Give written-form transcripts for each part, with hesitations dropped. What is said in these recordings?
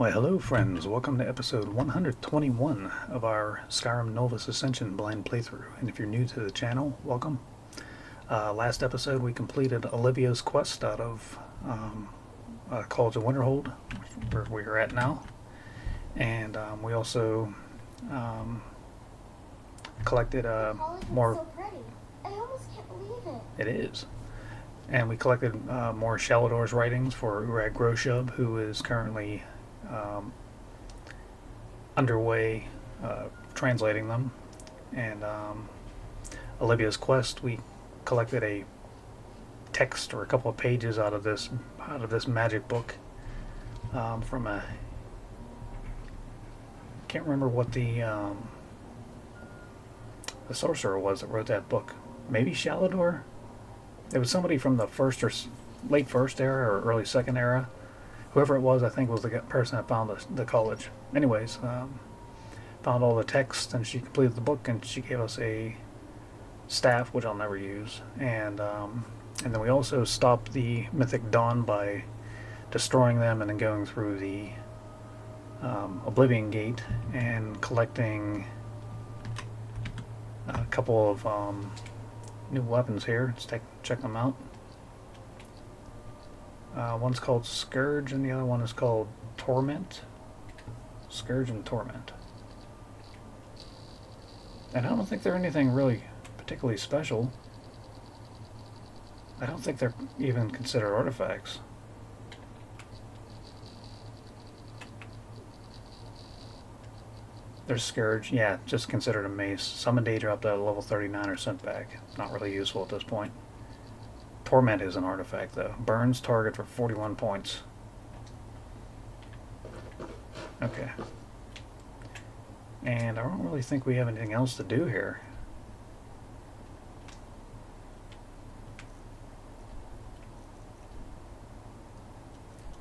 Why, hello friends, welcome to episode 121 of our Skyrim Nolvus Ascension blind playthrough. And if you're new to the channel, welcome. Last episode we completed Olivia's quest out of College of Winterhold, where we are at now. And we also collected more... So pretty. I almost can't believe it. It is. And we collected more Shalador's writings for Urag Groshub, who is currently underway translating them. And Olivia's quest, we collected a text or a couple of pages out of this magic book from a... can't remember what the sorcerer was that wrote that book. Maybe Shalador? It was somebody from the first or late first era or early second era. Whoever it was, I think, was the person that found the college. Anyways, found all the text, and she completed the book, and she gave us a staff, which I'll never use. And then we also stopped the Mythic Dawn by destroying them and then going through the Oblivion Gate and collecting a couple of new weapons here. Let's check them out. One's called Scourge and the other one is called Torment. Scourge and Torment. And I don't think they're anything really particularly special. I don't think they're even considered artifacts. There's Scourge, yeah, just considered a mace. Summon danger up to level 39 or sent back. Not really useful at this point. Torment is an artifact, though. Burns target for 41 points. Okay. And I don't really think we have anything else to do here.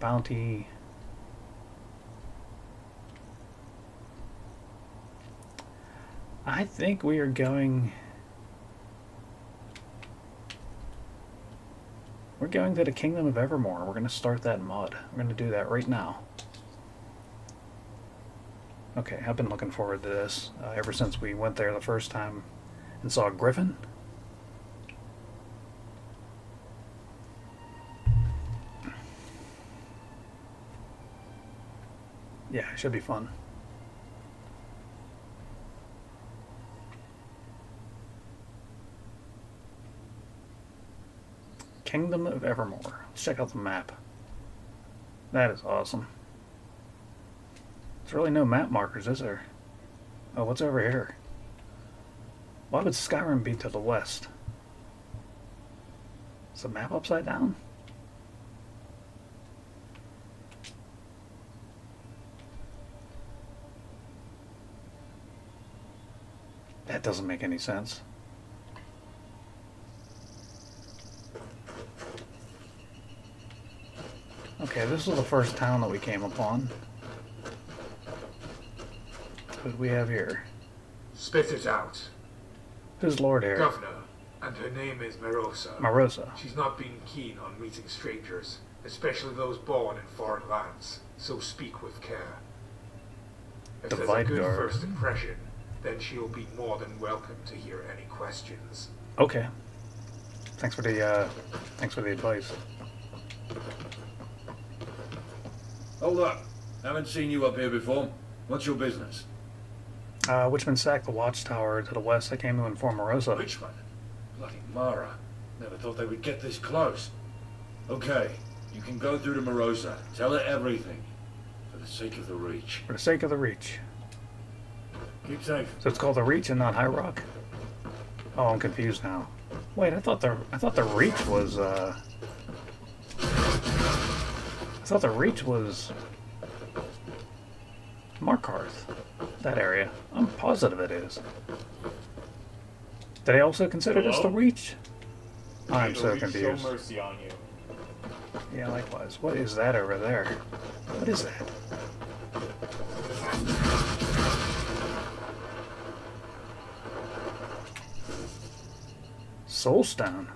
Bounty. I think we are going... We're going to the Kingdom of Evermore. We're going to start that mod. We're going to do that right now. Okay, I've been looking forward to this ever since we went there the first time and saw a griffin. Yeah, it should be fun. Kingdom of Evermore. Let's check out the map. That is awesome. There's really no map markers, is there? Oh, what's over here? Why would Skyrim be to the west? Is the map upside down? That doesn't make any sense. Okay, this is the first town that we came upon. Who do we have here? Spit it out. Who's Lord here? Governor, and her name is Merosa. Merosa. She's not been keen on meeting strangers, especially those born in foreign lands, so speak with care. If there's a good first impression, then she'll be more than welcome to hear any questions. Okay. Thanks for the advice. Hold up. Haven't seen you up here before. What's your business? Witchman sacked the watchtower to the west. I came to inform Merosa. Witchman? Bloody Mara. Never thought they would get this close. Okay, you can go through to Merosa. Tell her everything. For the sake of the Reach. For the sake of the Reach. Keep safe. So it's called the Reach and not High Rock? Oh, I'm confused now. Wait, I thought the Reach was I thought the Reach was Markarth, that area. I'm positive it is. Did I also consider this the Reach? I'm so confused. Show mercy on you. Yeah, likewise. What is that over there? What is that? Soulstone.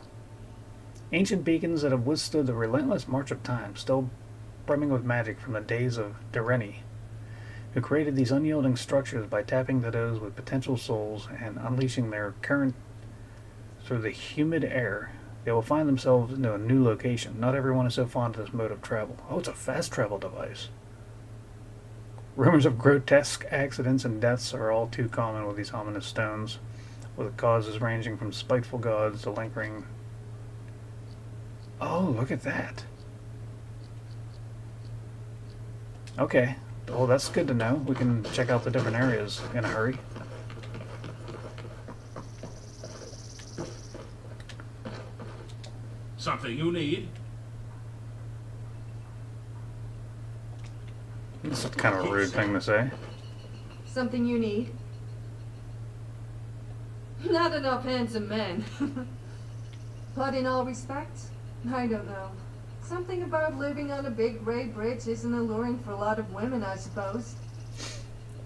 Ancient beacons that have withstood the relentless march of time, still brimming with magic from the days of Direni, who created these unyielding structures by tapping to those with potential souls and unleashing their current through the humid air. They will find themselves into a new location. Not everyone is so fond of this mode of travel. Oh, it's a fast travel device. Rumors of grotesque accidents and deaths are all too common with these ominous stones, with causes ranging from spiteful gods to lingering... Oh, look at that. Okay. Well, that's good to know. We can check out the different areas in a hurry. Something you need? This is kind of a rude thing to say. Something you need? Not enough handsome men. But in all respects, I don't know. Something about living on a big gray bridge isn't alluring for a lot of women, I suppose.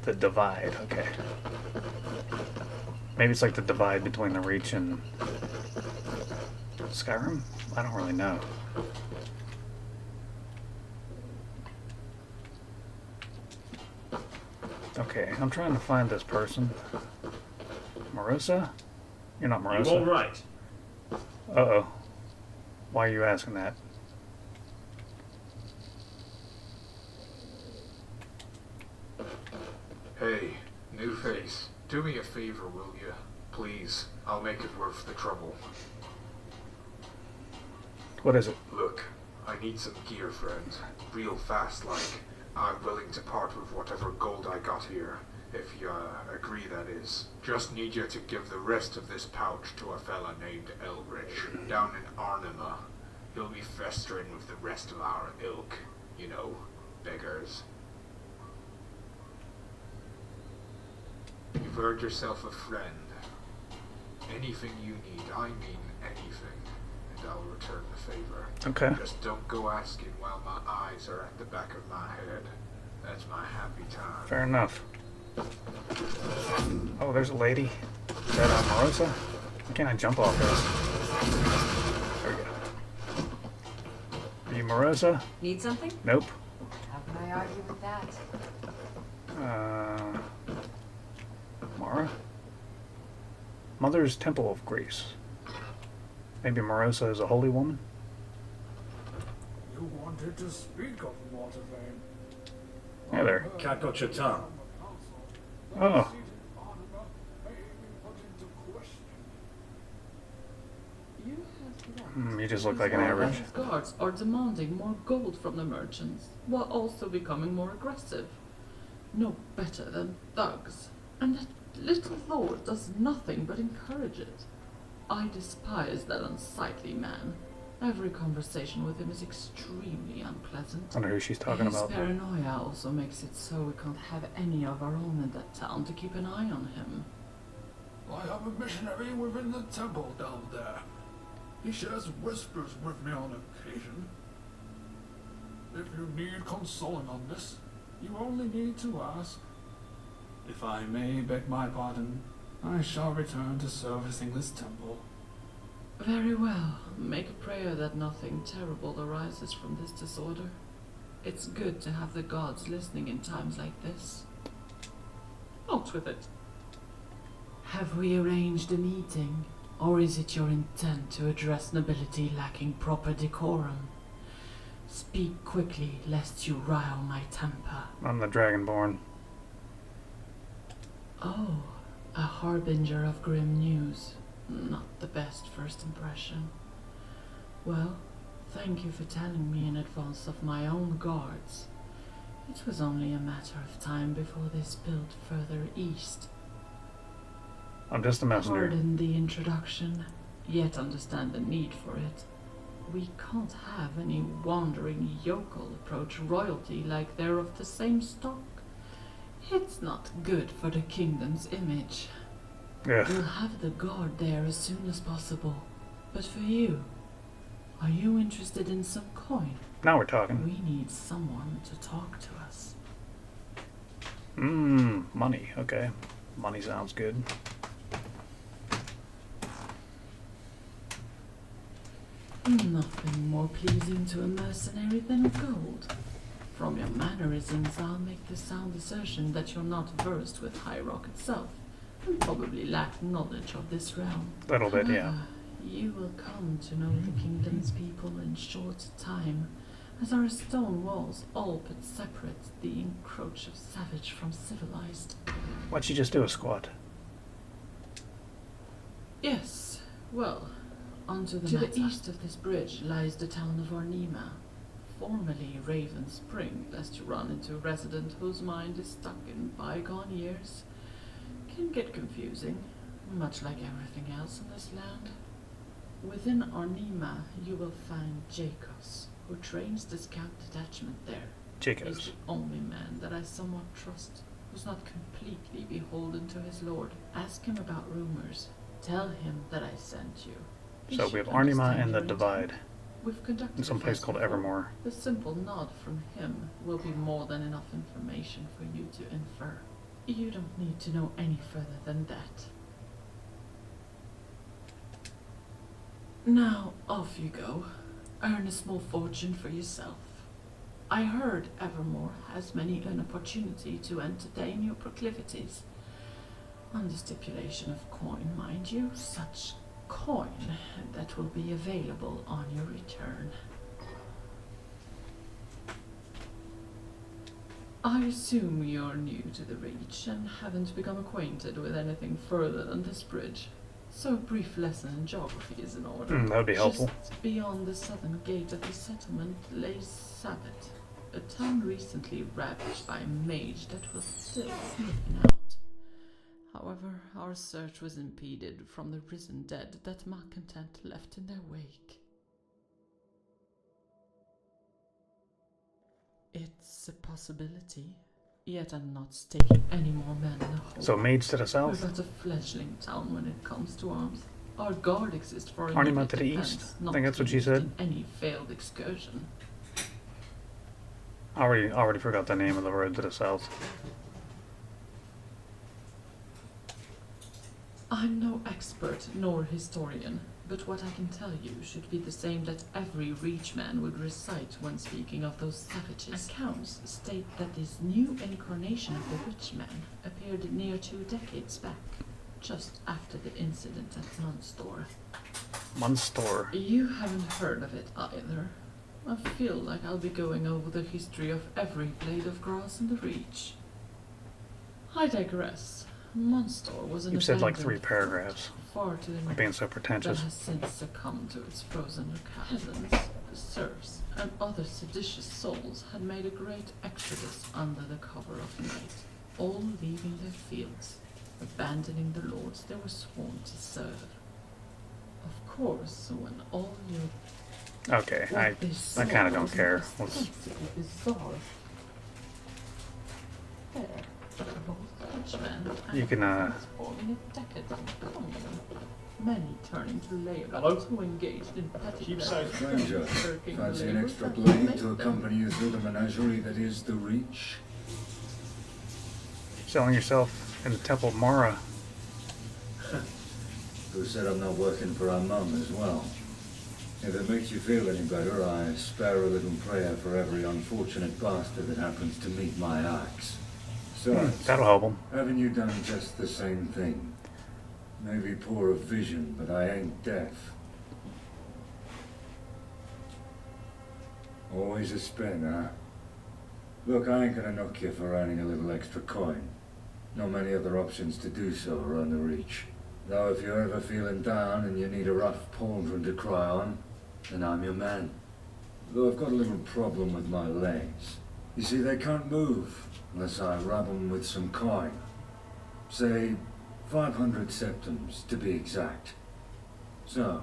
The divide, okay. Maybe it's like the divide between the Reach and Skyrim? I don't really know. Okay, I'm trying to find this person. Merosa? You're not Merosa. You all right? Uh-oh. Why are you asking that? Hey, new face. Do me a favor, will you? Please. I'll make it worth the trouble. What is it? Look, I need some gear, friend. Real fast, like. I'm willing to part with whatever gold I got here. If you agree, that is. Just need you to give the rest of this pouch to a fella named Elrich, down in Arnima. He'll be festering with the rest of our ilk. You know, beggars. You've earned yourself a friend. Anything you need, I mean anything, and I'll return the favor. Okay. Just don't go asking while my eyes are at the back of my head. That's my happy time. Fair enough. Oh, there's a lady. Is that Merosa? Why can't I jump off this? There we go. Are you Merosa? Need something? Nope. How can I argue with that? Mara? Mother's Temple of Greece. Maybe Merosa is a holy woman? You wanted to speak of Watervane. Hey there. Cat got your tongue. Oh. You just look like an average. Guards are demanding more gold from the merchants, while also becoming more aggressive. No better than thugs. And that little lord does nothing but encourage it. I despise that unsightly man. Every conversation with him is extremely unpleasant. I wonder who she's talking His about. paranoia also makes it so we can't have any of our own in that town to keep an eye on him. I have a missionary within the temple down there. He shares whispers with me on occasion. If you need consoling on this, you only need to ask. If I may beg my pardon, I shall return to servicing this temple. Very well. Make a prayer that nothing terrible arises from this disorder. It's good to have the gods listening in times like this. Out with it. Have we arranged a meeting, or is it your intent to address nobility lacking proper decorum? Speak quickly, lest you rile my temper. I'm the Dragonborn. Oh, a harbinger of grim news. Not the best first impression. Well, thank you for telling me in advance of my own guards. It was only a matter of time before they spilled further east. I'm just a messenger. Pardon the introduction, yet understand the need for it. We can't have any wandering yokel approach royalty like they're of the same stock. It's not good for the kingdom's image. Yeah. We'll have the guard there as soon as possible. But for you, are you interested in some coin? Now we're talking. We need someone to talk to us. Money. Okay. Money sounds good. Nothing more pleasing to a mercenary than gold. From your mannerisms, I'll make the sound assertion that you're not versed with High Rock itself, and probably lack knowledge of this realm. Little bit, yeah. However, you will come to know the kingdom's people in short time, as our stone walls all but separate the encroach of savage from civilized. Why'd you just do a squat? Yes, well, onto the matter. To the east of this bridge lies the town of Ornima, formerly Raven Spring, lest you run into a resident whose mind is stuck in bygone years. Can get confusing, much like everything else in this land. Within Ornima, you will find Jakos, who trains the scout detachment there. Jakos. He's the only man that I somewhat trust, who's not completely beholden to his lord. Ask him about rumors. Tell him that I sent you. He So we have should Ornima understand and the your intent. Divide. We've conducted In some a place called festival. Evermore. The simple nod from him will be more than enough information for you to infer. You don't need to know any further than that. Now, off you go. Earn a small fortune for yourself. I heard Evermore has many an opportunity to entertain your proclivities. On the stipulation of coin, mind you, such coin that will be available on your return. I assume you're new to the Reach and haven't become acquainted with anything further than this bridge. So a brief lesson in geography is in order. That would be helpful. Just beyond the southern gate of the settlement lays Sabbath, a town recently ravaged by a mage that was still sniffing out. However, our search was impeded from the risen dead that malcontent left in their wake. It's a possibility, yet I'm not staking any more men in the hole. So mage to the We're south? but a fledgling town when it comes to arms. Our guard exists for Ornima immediate to the defense, east? I not think that's to what be she used said. in any failed excursion. Already forgot the name of the road to the south. I'm no expert nor historian, but what I can tell you should be the same that every Reach man would recite when speaking of those savages. Accounts state that this new incarnation of the Witchman appeared near 2 decades back, just after the incident at Munstor. Munstor. You haven't heard of it either. I feel like I'll be going over the history of every blade of grass in the Reach. I digress. Munstor was an You've said like 3 abandoned paragraphs. fort far to the I'm north being so that pretentious. has since succumbed to its frozen peasants. The serfs and other seditious souls had made a great exodus under the cover of night, all leaving their fields, abandoning the lords they were sworn to serve. Of course, when all your Okay, I kind of don't care. Let's, bizarre. There, you can, Many turning to labor Hello? who engaged in petty Keep pleasures, safe. Stranger, shirking the fancy an labours extra that blade make to them. accompany you through the menagerie that is the Reach? selling yourself in the Temple of Mara. Who said I'm not working for our mum as well? If it makes you feel any better, I spare a little prayer for every unfortunate bastard that happens to meet my axe. So, That'll help them. haven't you done just the same thing? Maybe poor of vision, but I ain't deaf. Always a spin, huh? Look, I ain't gonna knock you for earning a little extra coin. Not many other options to do so around the Reach. Though if you're ever feeling down and you need a rough pauldron to cry on, then I'm your man. Though I've got a little problem with my legs. You see, they can't move unless I rub them with some coin. Say, 500 septums to be exact. So,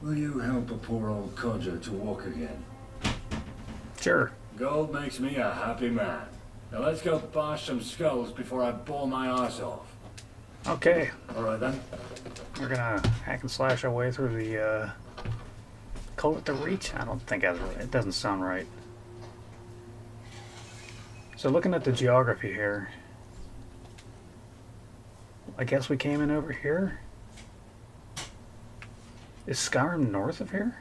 will you help a poor old codger to walk again? Sure. Gold makes me a happy man. Now let's go bash some skulls before I bore my arse off. Okay. Alright then. We're gonna hack and slash our way through the call it the Reach? I don't think that's right. It doesn't sound right. So looking at the geography here, I guess we came in over here. Is Skyrim north of here?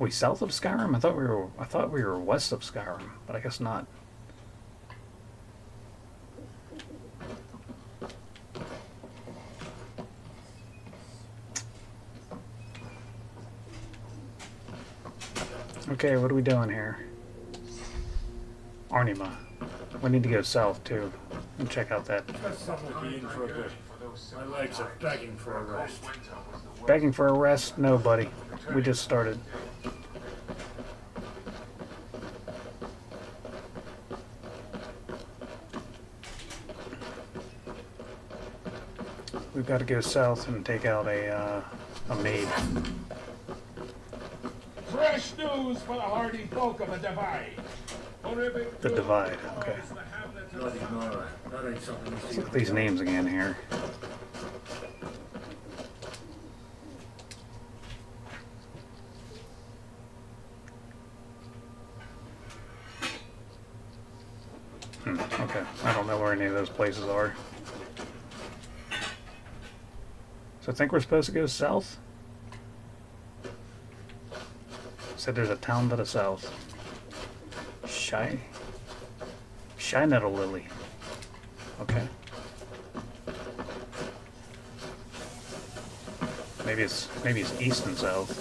we south of Skyrim? I thought we were west of Skyrim, but I guess not. Okay, what are we doing here? Arnima. We need to go south too and check out that. Got something to be in for a bit. My legs are begging for a rest. Begging for a rest? No, buddy. We just started. We've got to go south and take out a maid. Fresh news for the hardy folk of the Divide. The Divide, okay. Bloody Mara. That ain't something you Let's see. look at these names again here. Okay, I don't know where any of those places are. So I think we're supposed to go south? Said there's a town to the south. Shy Nettle Lily. Okay. Maybe it's east and south.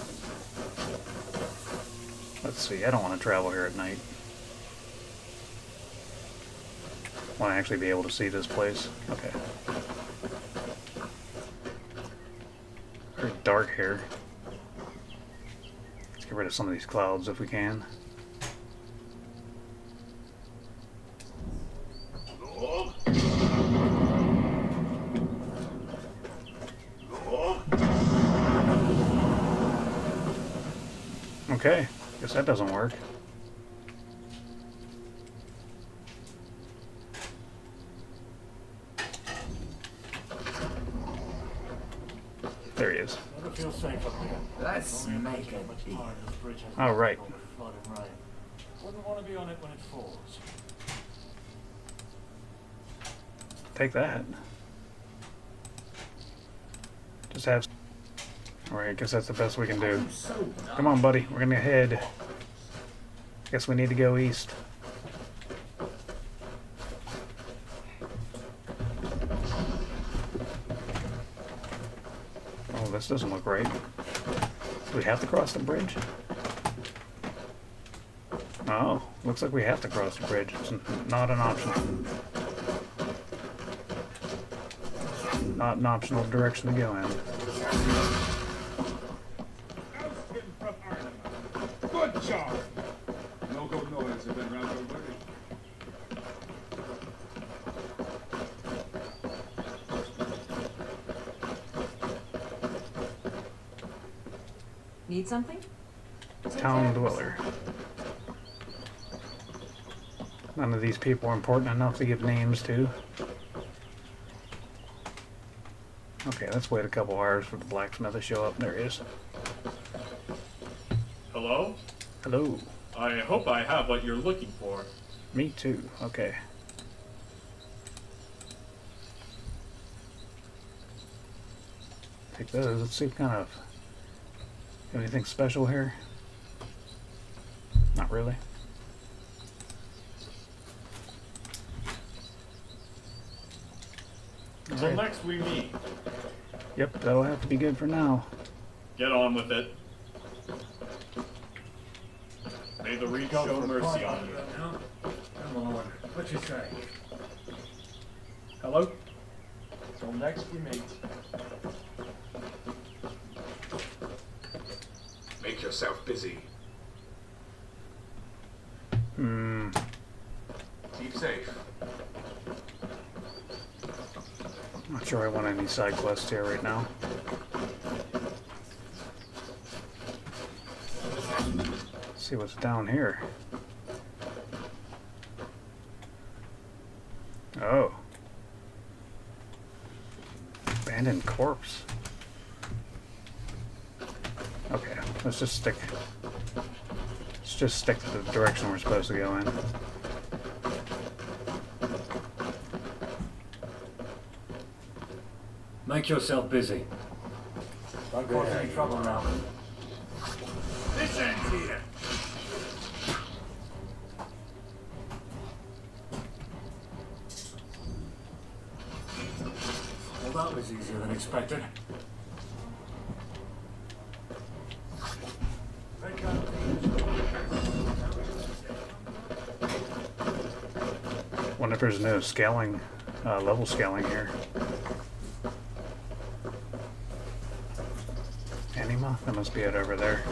Let's see, I don't want to travel here at night. I want to actually be able to see this place. Okay. Very dark here. Let's get rid of some of these clouds if we can. Okay, guess that doesn't work. There he is. Never feel safe up here. Let's make it deep. All right. Wouldn't want to be on it when it falls. Take that. Just have. Alright, I guess that's the best we can do. Come on, buddy. We're gonna head. Guess we need to go east. Oh, this doesn't look right. Do we have to cross the bridge? Oh, looks like we have to cross the bridge. It's not an option. Not an optional direction to go in. Budjo! No good noise have been round already. Need something? Town dweller. None of these people are important enough to give names to. Okay, let's wait a couple hours for the blacksmith to show up. There he is. Hello? Hello. I hope I have what you're looking for. Me too. Okay. Take those. Let's see what kind of... Anything special here? Not really. Until Alright. next we meet. Yep, that'll have to be good for now. Get on with it. May the Reed show mercy on you. Come on. What you say? Hello? Till next we meet. Make yourself busy. Keep safe. Not sure I want any side quests here right now. Let's see what's down here. Oh. Abandoned corpse. Okay, let's just stick to the direction we're supposed to go in. Make yourself busy. Don't cause any trouble now. This ends here. That was easier than expected. Wonder if there's no scaling, level scaling here. Anima? That must be it over there.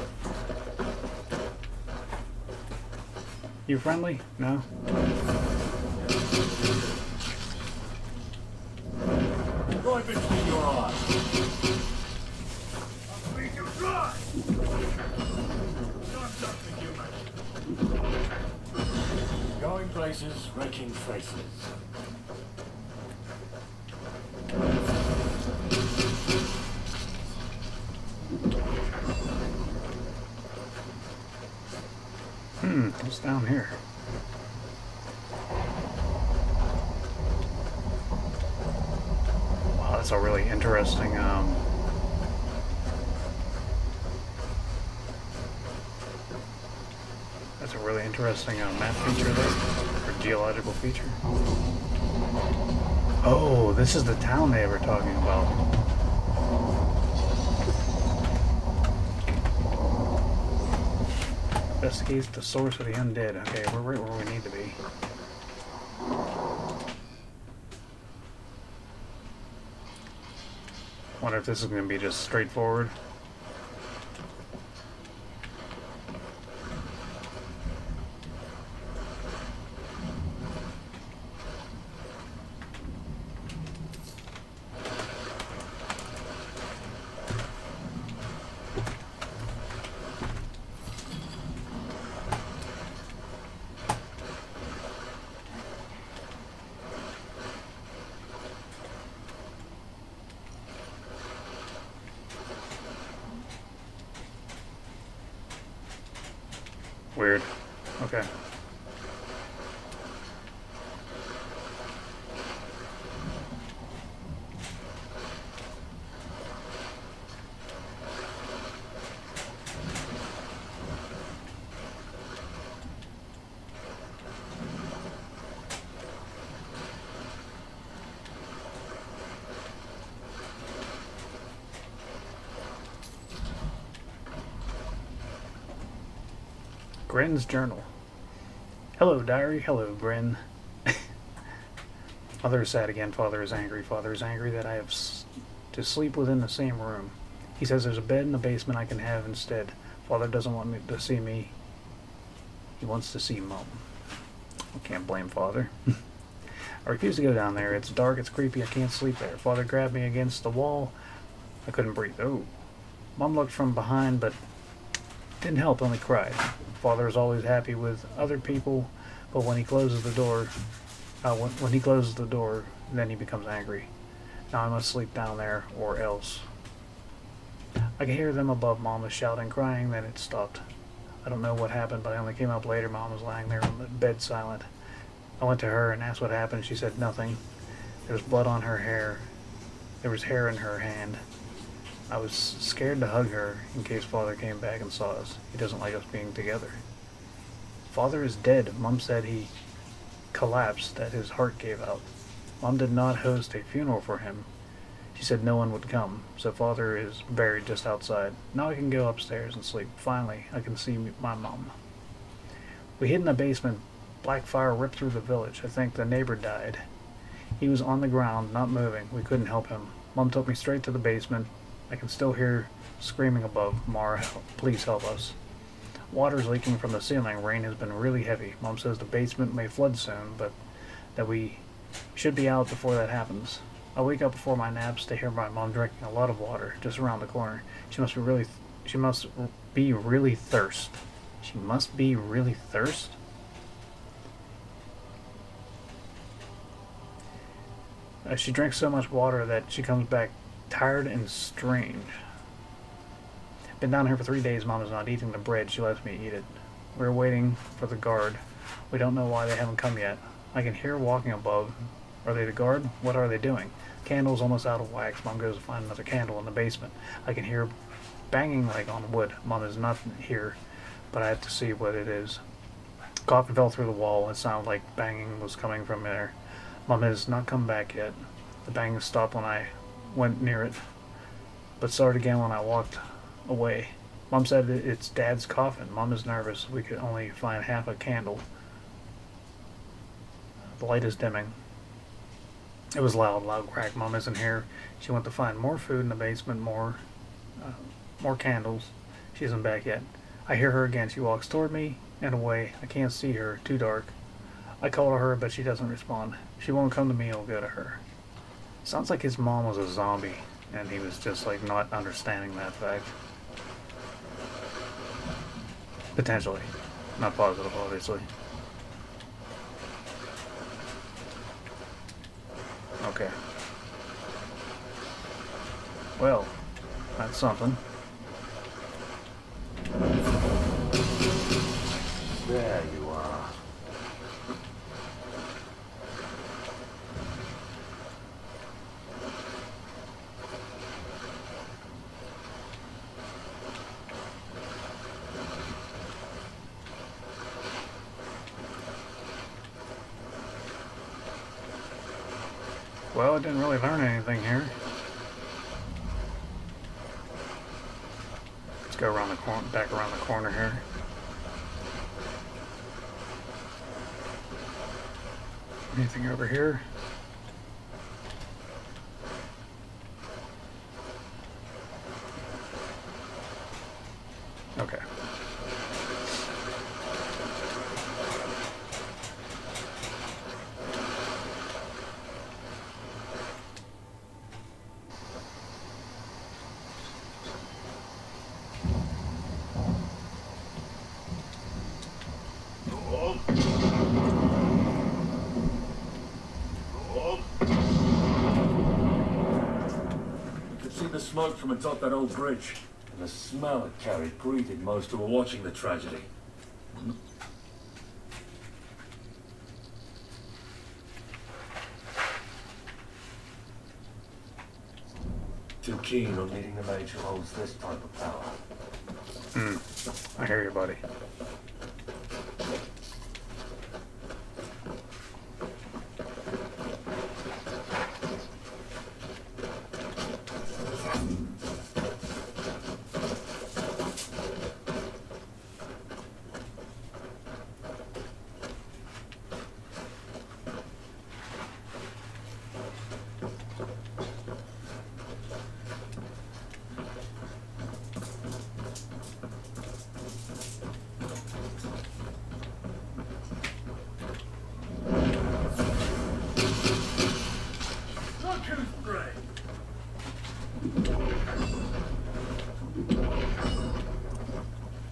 You friendly? No? Right between your eyes. I'll make you dry! Not something human. Going places, wrecking faces. What's down here? Wow, that's a really interesting, that's a really interesting map feature there, or geological feature. Oh, this is the town they were talking about. Investigates the source of the undead. Okay, we're right where we need to be. Wonder if this is going to be just straightforward. Weird. Okay. Grin's journal. Hello, diary. Hello, Grin. Mother is sad again. Father is angry. Father is angry that I have to sleep within the same room. He says there's a bed in the basement I can have instead. Father doesn't want me to see me. He wants to see Mom. I can't blame Father. I refuse to go down there. It's dark. It's creepy. I can't sleep there. Father grabbed me against the wall. I couldn't breathe. Oh. Mom looked from behind, but didn't help. Only cried. Father is always happy with other people, but when he closes the door, when he closes the door, then he becomes angry. Now I must sleep down there, or else. I can hear them above. Mom was shouting, crying, then it stopped. I don't know what happened, but I only came up later. Mom was lying there on the bed, silent. I went to her and asked what happened. She said nothing. There was blood on her hair. There was hair in her hand. I was scared to hug her in case Father came back and saw us. He doesn't like us being together. Father is dead. Mom said he collapsed, that his heart gave out. Mom did not host a funeral for him. She said no one would come, so Father is buried just outside. Now I can go upstairs and sleep. Finally, I can see my mom. We hid in the basement. Black fire ripped through the village. I think the neighbor died. He was on the ground, not moving. We couldn't help him. Mom took me straight to the basement. I can still hear screaming above. Mara, please help us. Water's leaking from the ceiling. Rain has been really heavy. Mom says the basement may flood soon, but that we should be out before that happens. I wake up before my naps to hear my mom drinking a lot of water just around the corner. She must be really thirst. She must be really thirst? She drinks so much water that she comes back tired and strange. Been down here for 3 days. Mom is not eating the bread. She lets me eat it. We're waiting for the guard. We don't know why they haven't come yet. I can hear walking above. Are they the guard? What are they doing? Candle's almost out of wax. Mom goes to find another candle in the basement. I can hear banging like on wood. Mom is not here, but I have to see what it is. Coffin fell through the wall. It sounded like banging was coming from there. Mom has not come back yet. The banging stopped when I went near it, but saw it again when I walked away. Mom said it's Dad's coffin. Mom is nervous. We could only find half a candle. The light is dimming. It was loud crack. Mom isn't here. She went to find more food in the basement, more candles. She isn't back yet. I hear her again. She walks toward me and away. I can't see her. Too dark. I call to her, but she doesn't respond. She won't come to me. I'll go to her. Sounds like his mom was a zombie, and he was just like not understanding that fact. Potentially. Not positive, obviously. Okay. Well, that's something. There you are. Well, I didn't really learn anything here. Let's go around the corner, back around the corner here. Anything over here? Okay. The smoke from atop that old bridge, and the smell it carried greeted most who were watching the tragedy. Too keen on meeting the mage who holds this type of power. I hear you, buddy.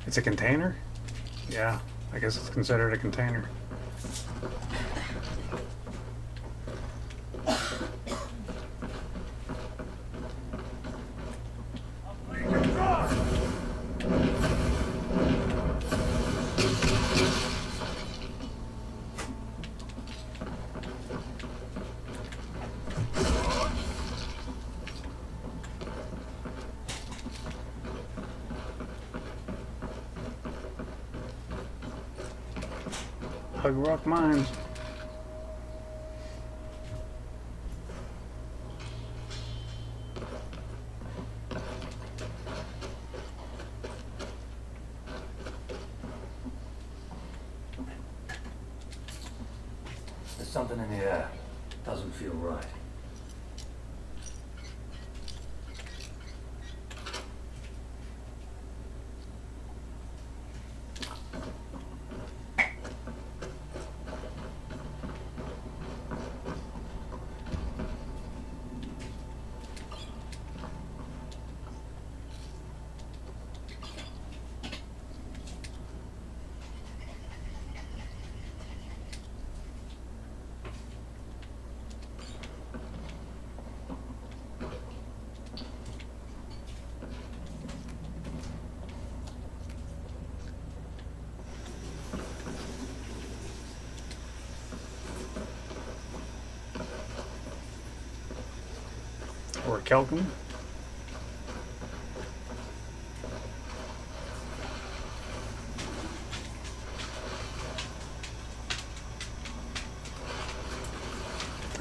It's a container? Yeah, I guess it's considered a container. Hug rock mines. There's something in the air. Doesn't feel right. Or Kelkin.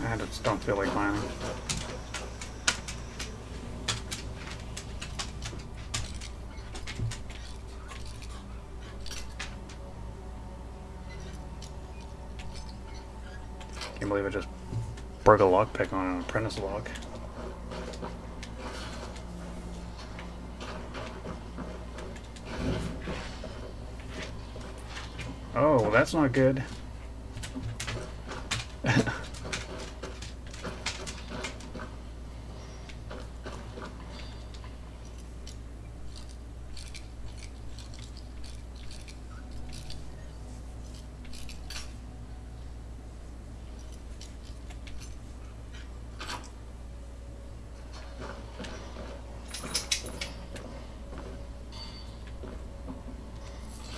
I just don't feel like mining. Can't believe I just broke a lockpick on an apprentice lock. Oh, that's not good.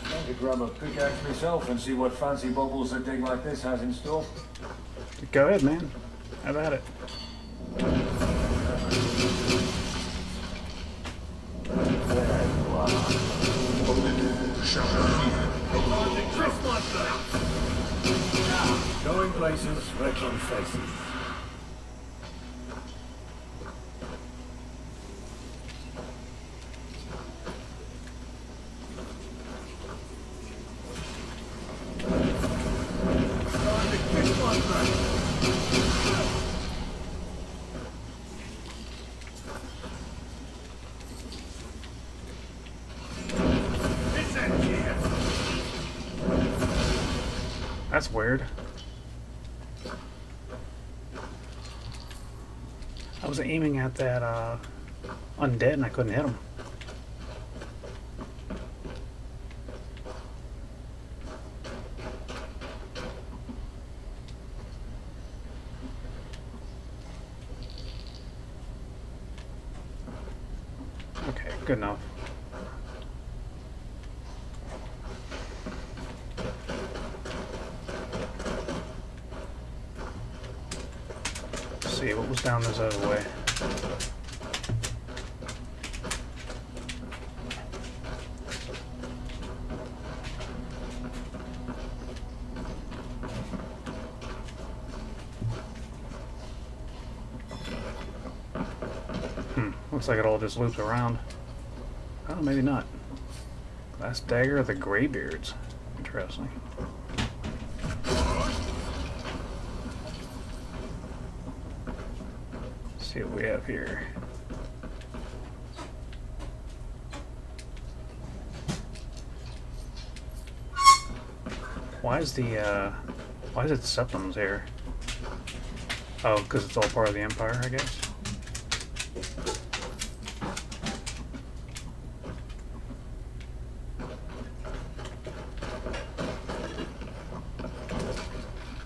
I could grab a pickaxe myself and see what fancy bubbles a dig like this has in store. Go ahead, man. Have at it. Going places, wrecking faces. That's weird. I was aiming at that undead and I couldn't hit him. Okay, good enough. See what was down this other way. Looks like it all just loops around. Oh, maybe not. Last dagger of the Greybeards. Interesting. See what we have here. Why is it septums here? Oh, because it's all part of the Empire, I guess.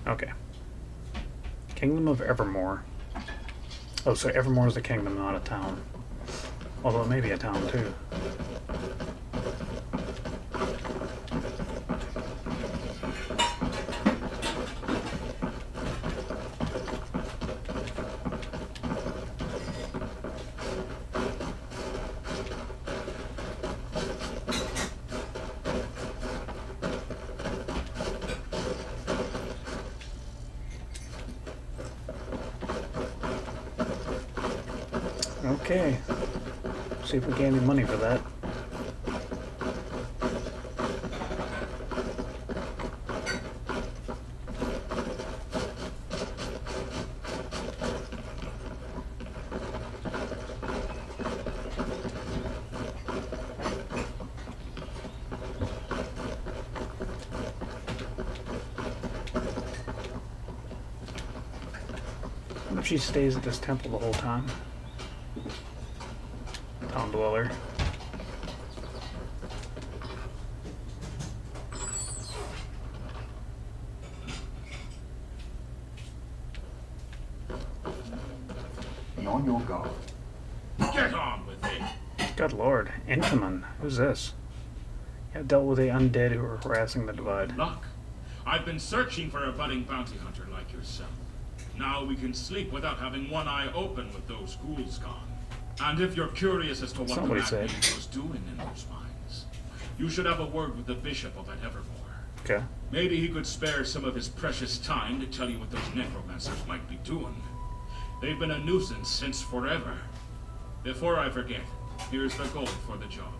Okay. Kingdom of Evermore. Oh, so Evermore is a kingdom, not a town. Although it may be a town, too. Okay. See if we get any money for that. What if she stays at this temple the whole time? Town dweller. Be on your guard. Get on with it. Good lord. Intamin. Who's this? You have dealt with the undead who are harassing the Divide. Luck. I've been searching for a budding bounty hunter like yourself. Now we can sleep without having one eye open with those ghouls gone. And if you're curious as to what Somebody the said. Madman was doing in those mines, you should have a word with the bishop of Evermore. Okay. Maybe he could spare some of his precious time to tell you what those necromancers might be doing. They've been a nuisance since forever. Before I forget, here's the gold for the job.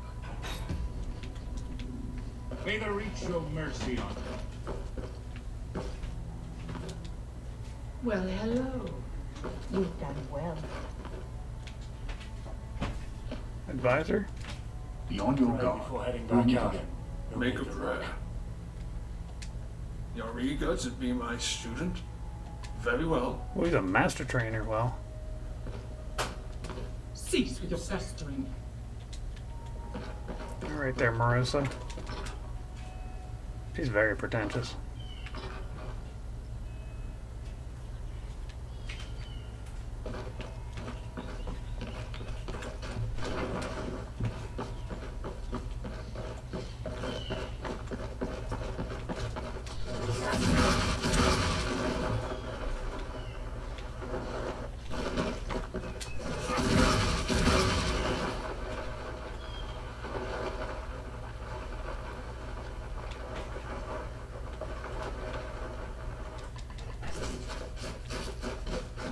May the Reach show mercy on them. Well, hello. You've done well. Advisor? Be on your Right guard. before heading We'll back meet out. again. No Make need a to prayer. rush. You're eager to be my student? Very well. Oh, he's a master trainer. Well, Cease with your pestering. all right there, Merosa. She's very pretentious.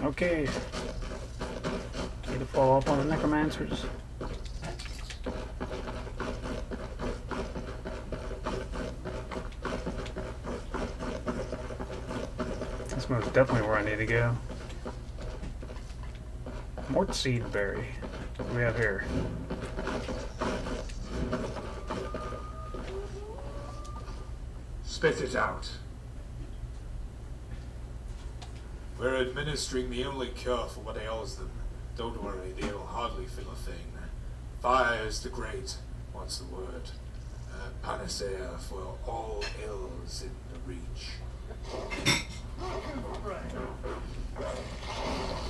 Okay. Need to follow up on the necromancers. That's most definitely where I need to go. Mort seed berry. What do we have here? Spit it out. We're administering the only cure for what ails them. Don't worry, they'll hardly feel a thing. Fire is the great, what's the word? Panacea for all ills in the reach.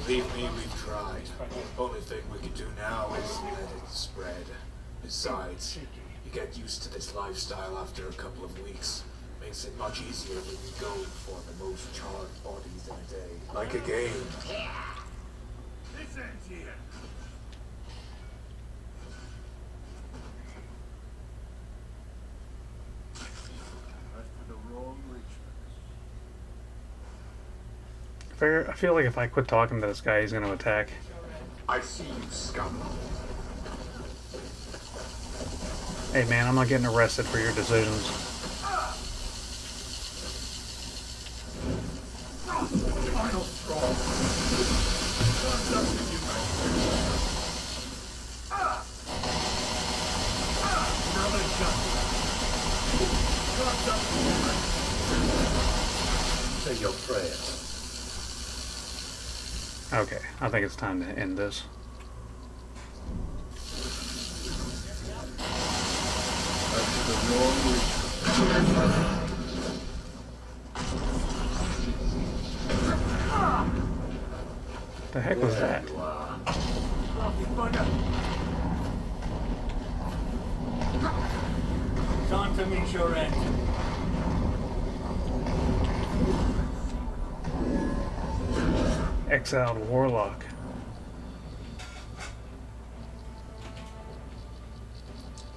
Believe me, we've tried. Only thing we can do now is let it spread. Besides, you get used to this lifestyle after a couple of weeks. Makes it much easier when you go for the most charred bodies in a day. Like a game. This ends here. I feel like if I quit talking to this guy, he's going to attack. I see you, scum. Hey man, I'm not getting arrested for your decisions. Final straw. Time's up for you, Another shot. Time's up for you, Say your prayers. Okay, I think it's time to end this. After the wrong reach. The heck was that? Time to meet your end. Exiled warlock.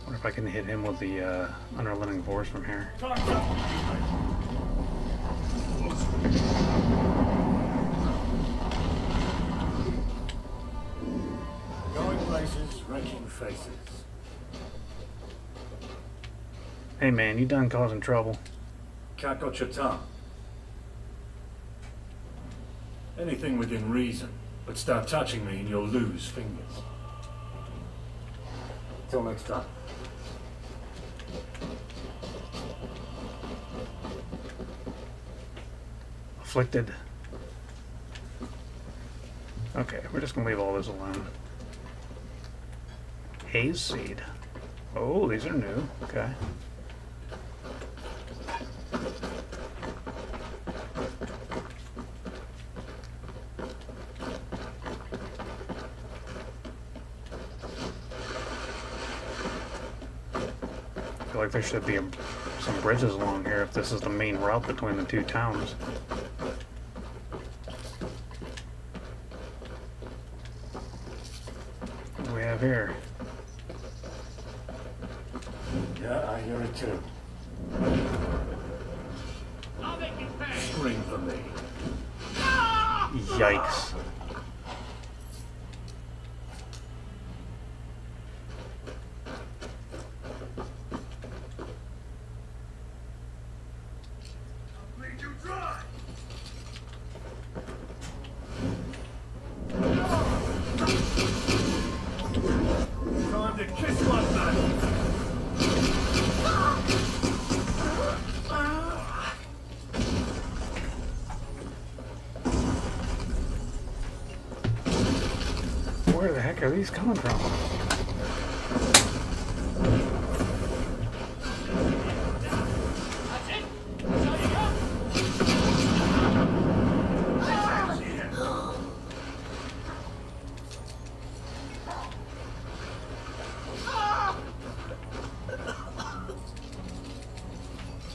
Wonder if I can hit him with the underliving force from here. Time's up. Going places, wrecking faces. Hey man, you done causing trouble. Cat got your tongue. Anything within reason, but start touching me and you'll lose fingers. Till next time. Afflicted. Okay, we're just gonna leave all this alone. Haze seed. Oh, these are new. Okay. I feel like there should be some bridges along here if this is the main route between the two towns. What do we have here? Yeah, I hear it too. Scream for me. Yikes. Where the heck are these coming from?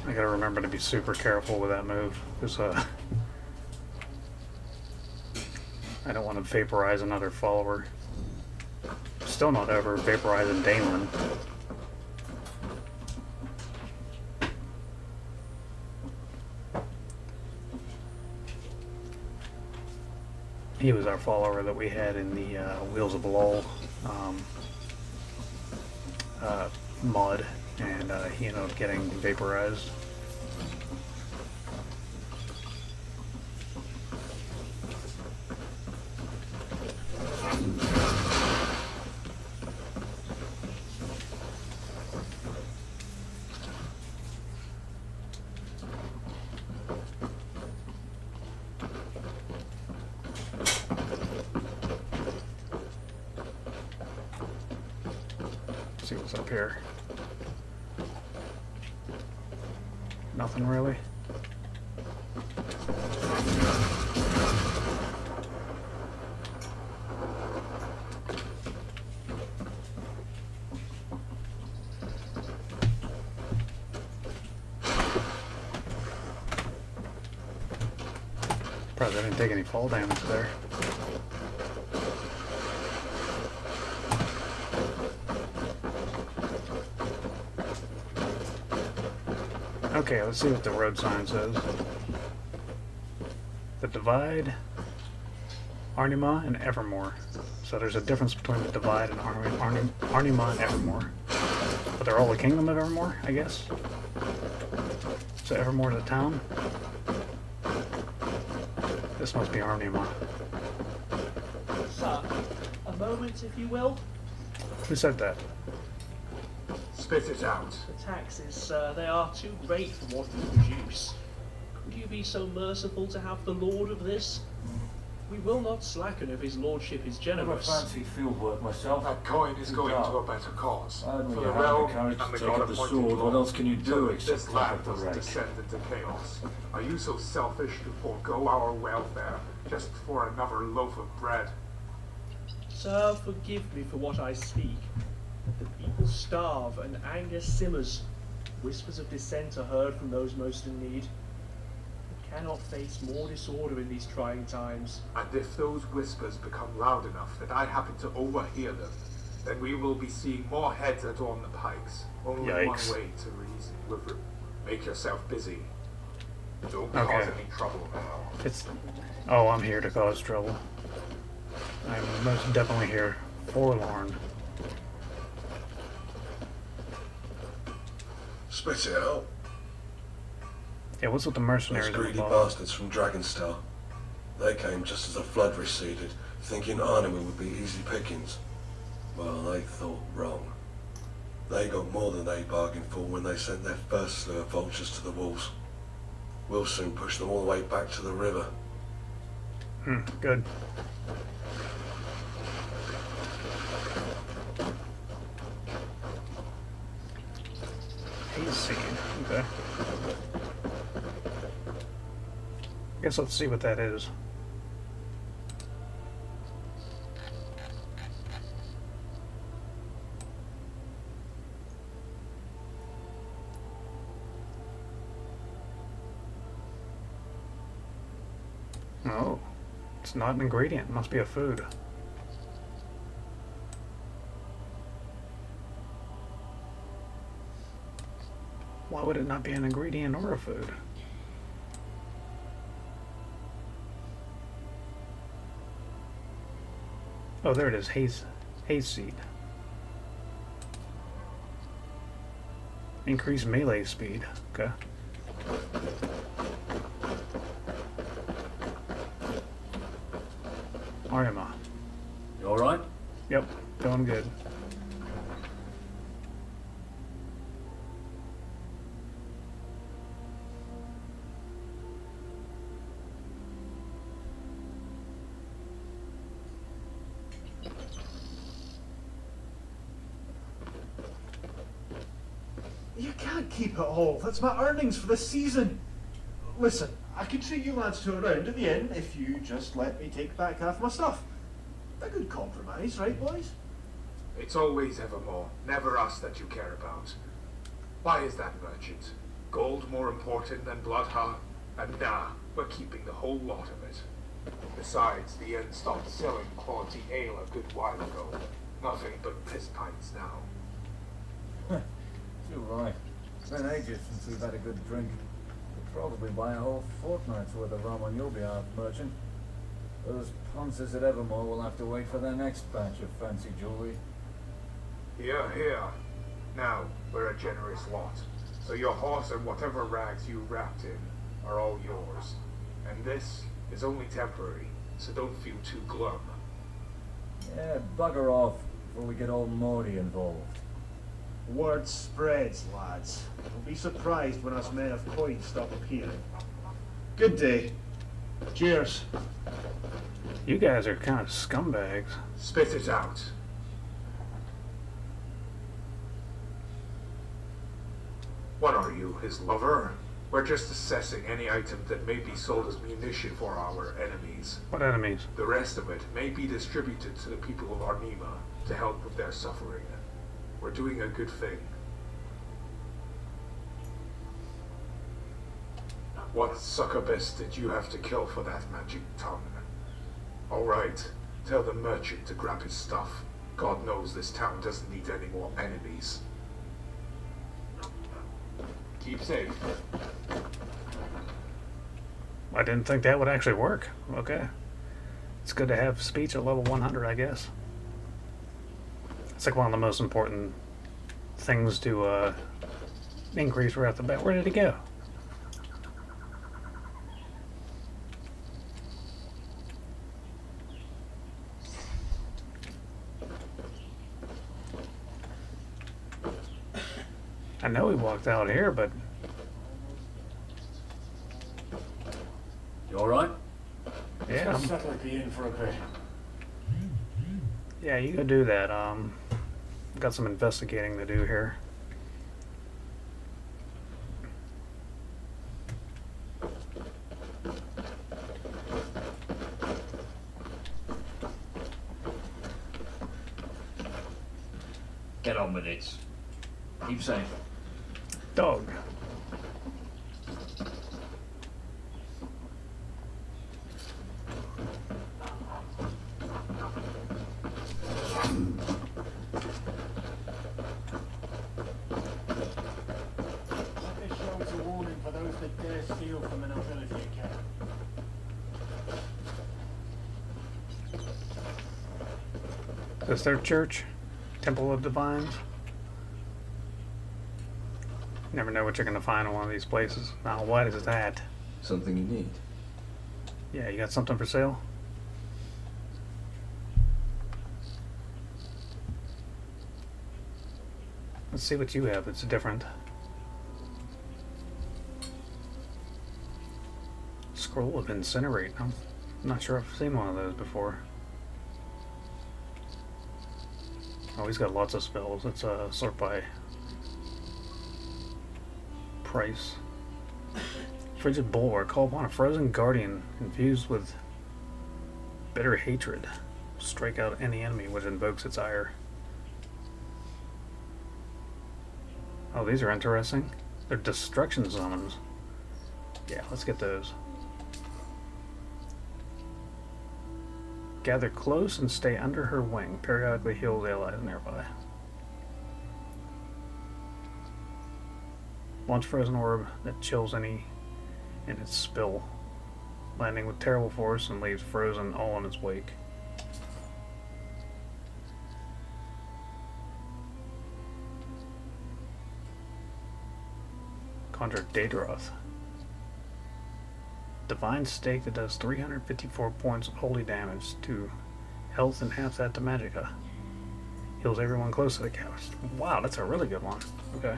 I gotta remember to be super careful with that move, because I don't want to vaporize another follower. Still not ever vaporizing Damon. He was our follower that we had in the Wheels of Lol mod, and he ended up getting vaporized. See what's up here. Nothing really. Probably didn't take any fall damage there. Okay, let's see what the road sign says. The Divide, Arnima, and Evermore. So there's a difference between the Divide and Arnima and Evermore. But they're all the Kingdom of Evermore, I guess. So Evermore is a town. This must be Arnima. Sir, a moment, if you will. Who said that? Spit it out. The taxes, sir, they are too great for what we produce. Could you be so merciful to have the lord of this? We will not slacken if his lordship is I generous. fancy field work myself. That coin is going to a better cause. And For when the you have realm the courage and to the take god up the appointed sword, what lord, else can you so do that except this take land up the doesn't rake? descend into chaos? Are you so selfish to forego our welfare just for another loaf of bread? Sir, forgive me for what I speak. The people starve and anger simmers. Whispers of dissent are heard from those most in need. We cannot face more disorder in these trying times. And if those whispers become loud enough that I happen to overhear them, then we will be seeing more heads adorn the pikes. Only Yikes. one way to reason with make yourself busy. Don't Okay. cause any trouble now. It's... Oh, I'm here to cause trouble. I'm most definitely here. Forlorn. Spit it out. Yeah, what's with the mercenaries Those in the greedy bottom? bastards from Dragonstar. They came just as the flood receded, thinking Arnhem would be easy pickings. Well, they thought wrong. They got more than they bargained for when they sent their first slew of vultures to the walls. We'll soon push them all the way back to the river. Good. Hayseed. Okay. Guess let's see what that is. Oh, it's not an ingredient. It must be a food. Why would it not be an ingredient or a food? Oh, there it is. Hayseed. Increase melee speed. Okay. Arima. You alright? Yep, doing good. keep it all. That's my earnings for the season. Listen, I can treat you lads to a round at the inn if you just let me take back half my stuff. A good compromise, right, boys? It's always evermore, never us that you care about. Why is that, merchant? Gold more important than blood, huh? And nah, we're keeping the whole lot of it. Besides, the inn stopped selling quality ale a good while ago. Nothing but piss pints now. You're right. It's been ages since we've had a good drink. We'll probably buy a whole fortnight's worth of rum on your behalf, merchant. Those ponces at Evermore will have to wait for their next batch of fancy jewelry. Here, here. Now, we're a generous lot. So your horse and whatever rags you wrapped in are all yours. And this is only temporary, so don't feel too glum. Yeah, bugger off before we get old Morty involved. Word spreads, lads. Don't be surprised when us men of coin stop appearing. Good day. Cheers. You guys are kind of scumbags. Spit it out. What are you, his lover? We're just assessing any item that may be sold as munition for our enemies. What enemies? The rest of it may be distributed to the people of Arnima to help with their suffering. We're doing a good thing. What succubus did you have to kill for that magic tongue? Alright, tell the merchant to grab his stuff. God knows this town doesn't need any more enemies. Keep safe. I didn't think that would actually work. Okay. It's good to have speech at level 100, I guess. It's like one of the most important things to increase right off the bat. Where did he go? I know he walked out here, but... You alright? Yeah. Let's settle at the inn for a bit. Yeah, you go do that. Got some investigating to do here. Get on with it. Keep safe. Dog. This shows a warning for those that dare steal from the nobility account. Is this their church? Temple of Divines? Never know what you're gonna find in one of these places. Now, what is that? Something you need. Yeah, you got something for sale? Let's see what you have that's different. Scroll of Incinerate. I'm not sure I've seen one of those before. Oh, he's got lots of spells. Let's sort by price. Frigid Bulwark. Call upon a frozen guardian infused with bitter hatred. Strike out any enemy which invokes its ire. Oh, these are interesting. They're destruction summons. Yeah, let's get those. Gather close and stay under her wing. Periodically heals allies nearby. Launch frozen orb that chills any in its spill, landing with terrible force and leaves frozen all in its wake. Conjure Daedroth. Divine Stake that does 354 points of holy damage to health and half that to magicka. Heals everyone close to the couch. Wow, that's a really good one. Okay.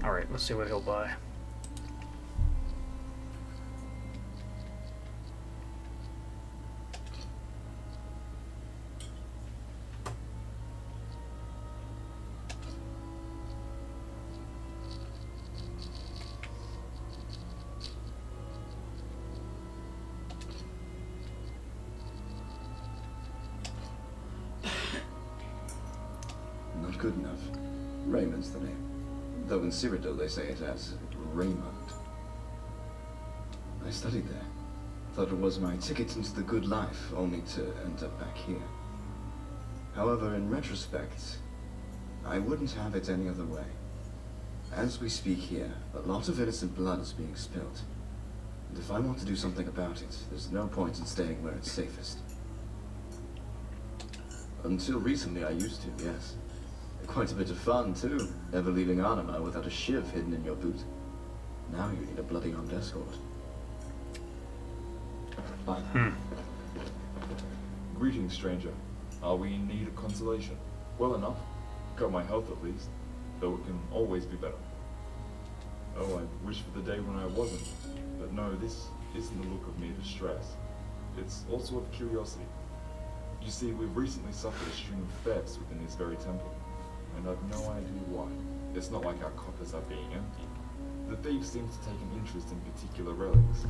Alright, let's see what he'll buy. good enough. Raymond's the name. Though in Cyrodiil they say it as Raymond. I studied there. Thought it was my ticket into the good life, only to end up back here. However, in retrospect, I wouldn't have it any other way. As we speak here, a lot of innocent blood is being spilled. And if I want to do something about it, there's no point in staying where it's safest. Until recently I used to, yes. Quite a bit of fun, too, ever leaving Anima without a shiv hidden in your boot. Now you need a bloody armed escort. Greetings, stranger. Are we in need of consolation? Well enough. Got my health at least, though it can always be better. Oh, I wish for the day when I wasn't. But no, this isn't the look of mere distress. It's also of curiosity. You see, we've recently suffered a string of thefts within this very temple, and I've no idea why. It's not like our coffers are being empty. The thieves seem to take an interest in particular relics.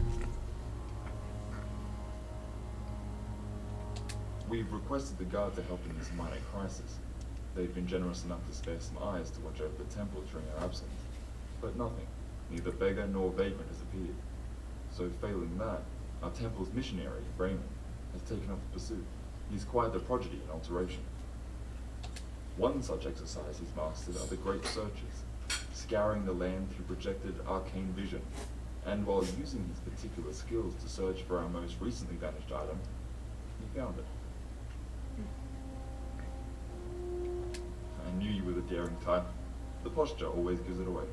We've requested the guard to help in this minor crisis. They've been generous enough to spare some eyes to watch over the temple during our absence. But nothing, neither beggar nor vagrant has appeared. So failing that, our temple's missionary, Raymond, has taken up the pursuit. He's quite the prodigy in alteration. One such exercise he's mastered are the great searches, scouring the land through projected arcane vision, and while using his particular skills to search for our most recently vanished item, he found it. I knew you were the daring type. The posture always gives it away.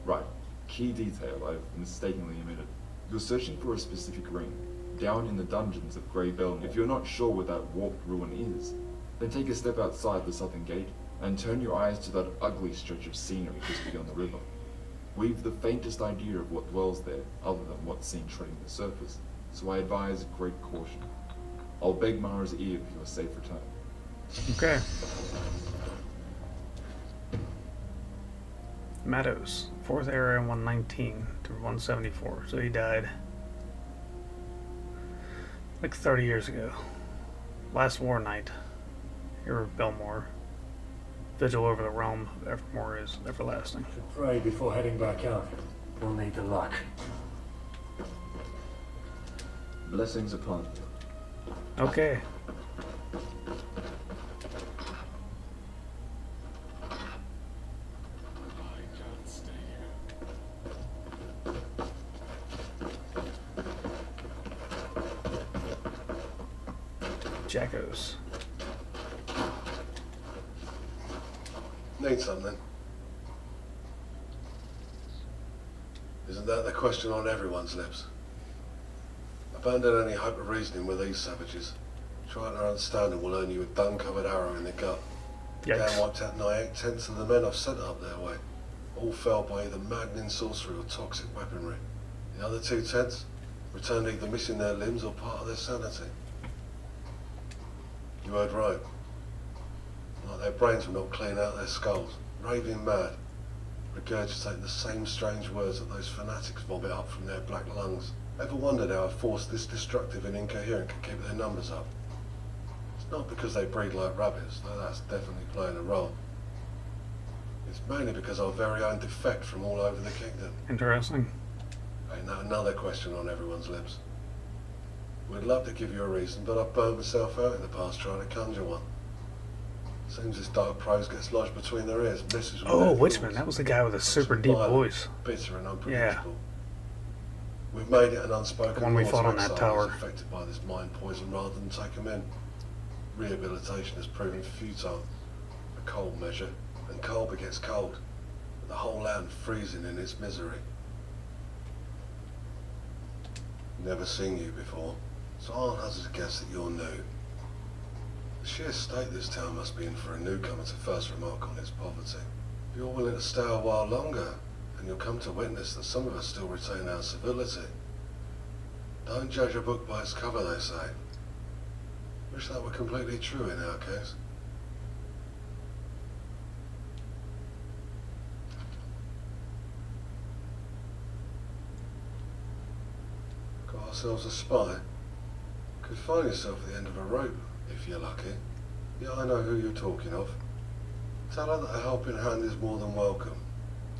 Right, key detail I've mistakenly omitted. You're searching for a specific ring, down in the dungeons of Grey Belmore. If you're not sure what that warped ruin is, then take a step outside the southern gate and turn your eyes to that ugly stretch of scenery just beyond the river. We've the faintest idea of what dwells there, other than what's seen treading the surface, so I advise great caution. I'll beg Mara's ear for your safe return. Okay. Meadows, 4th area, 119 to 174. So he died like 30 years ago. Last war night. Here of Belmore. Vigil over the realm of Evermore is everlasting. Should pray before heading back out. We'll need the luck. Blessings upon you. Okay. Jackos. Need something? Isn't that the question on everyone's lips? Abandon any hope of reasoning with these savages. Trying to understand them will earn you a dung-covered arrow in the gut. Dan wiped out nigh 8/10 of the men I've sent up their way. All fell by either maddening sorcery or toxic weaponry. The other 2/10 returned either missing their limbs or part of their sanity. You heard right. Like their brains were not clean out of their skulls, raving mad, regurgitating the same strange words that those fanatics vomit up from their black lungs. Ever wondered how a force this destructive and incoherent could keep their numbers up? It's not because they breed like rabbits, though that's definitely playing a role. It's mainly because our very own defect from all over the kingdom. Interesting. Ain't that another question on everyone's lips? We'd love to give you a reason, but I've burnt myself out in the past trying to conjure one. Seems this dark prose gets lodged between their ears, messes with Oh, their Witchman, thoughts. that was the guy with a super deep voice. Bitter and Yeah. unpredictable. We've made it an unspoken The one we law fought to on that exile those tower. affected by this mind poison rather than take them in. Rehabilitation has proven futile. A cold measure, and cold begets cold. With the whole land freezing in its misery. Never seen you before, so I'll hazard a guess that you're new. The sheer state this town must be in for a newcomer to first remark on its poverty. If you're willing to stay a while longer, and you'll come to witness that some of us still retain our civility. Don't judge a book by its cover, they say. Wish that were completely true in our case. Got ourselves a spy. Could find yourself at the end of a rope, if you're lucky. Yeah, I know who you're talking of. Tell her that a helping hand is more than welcome.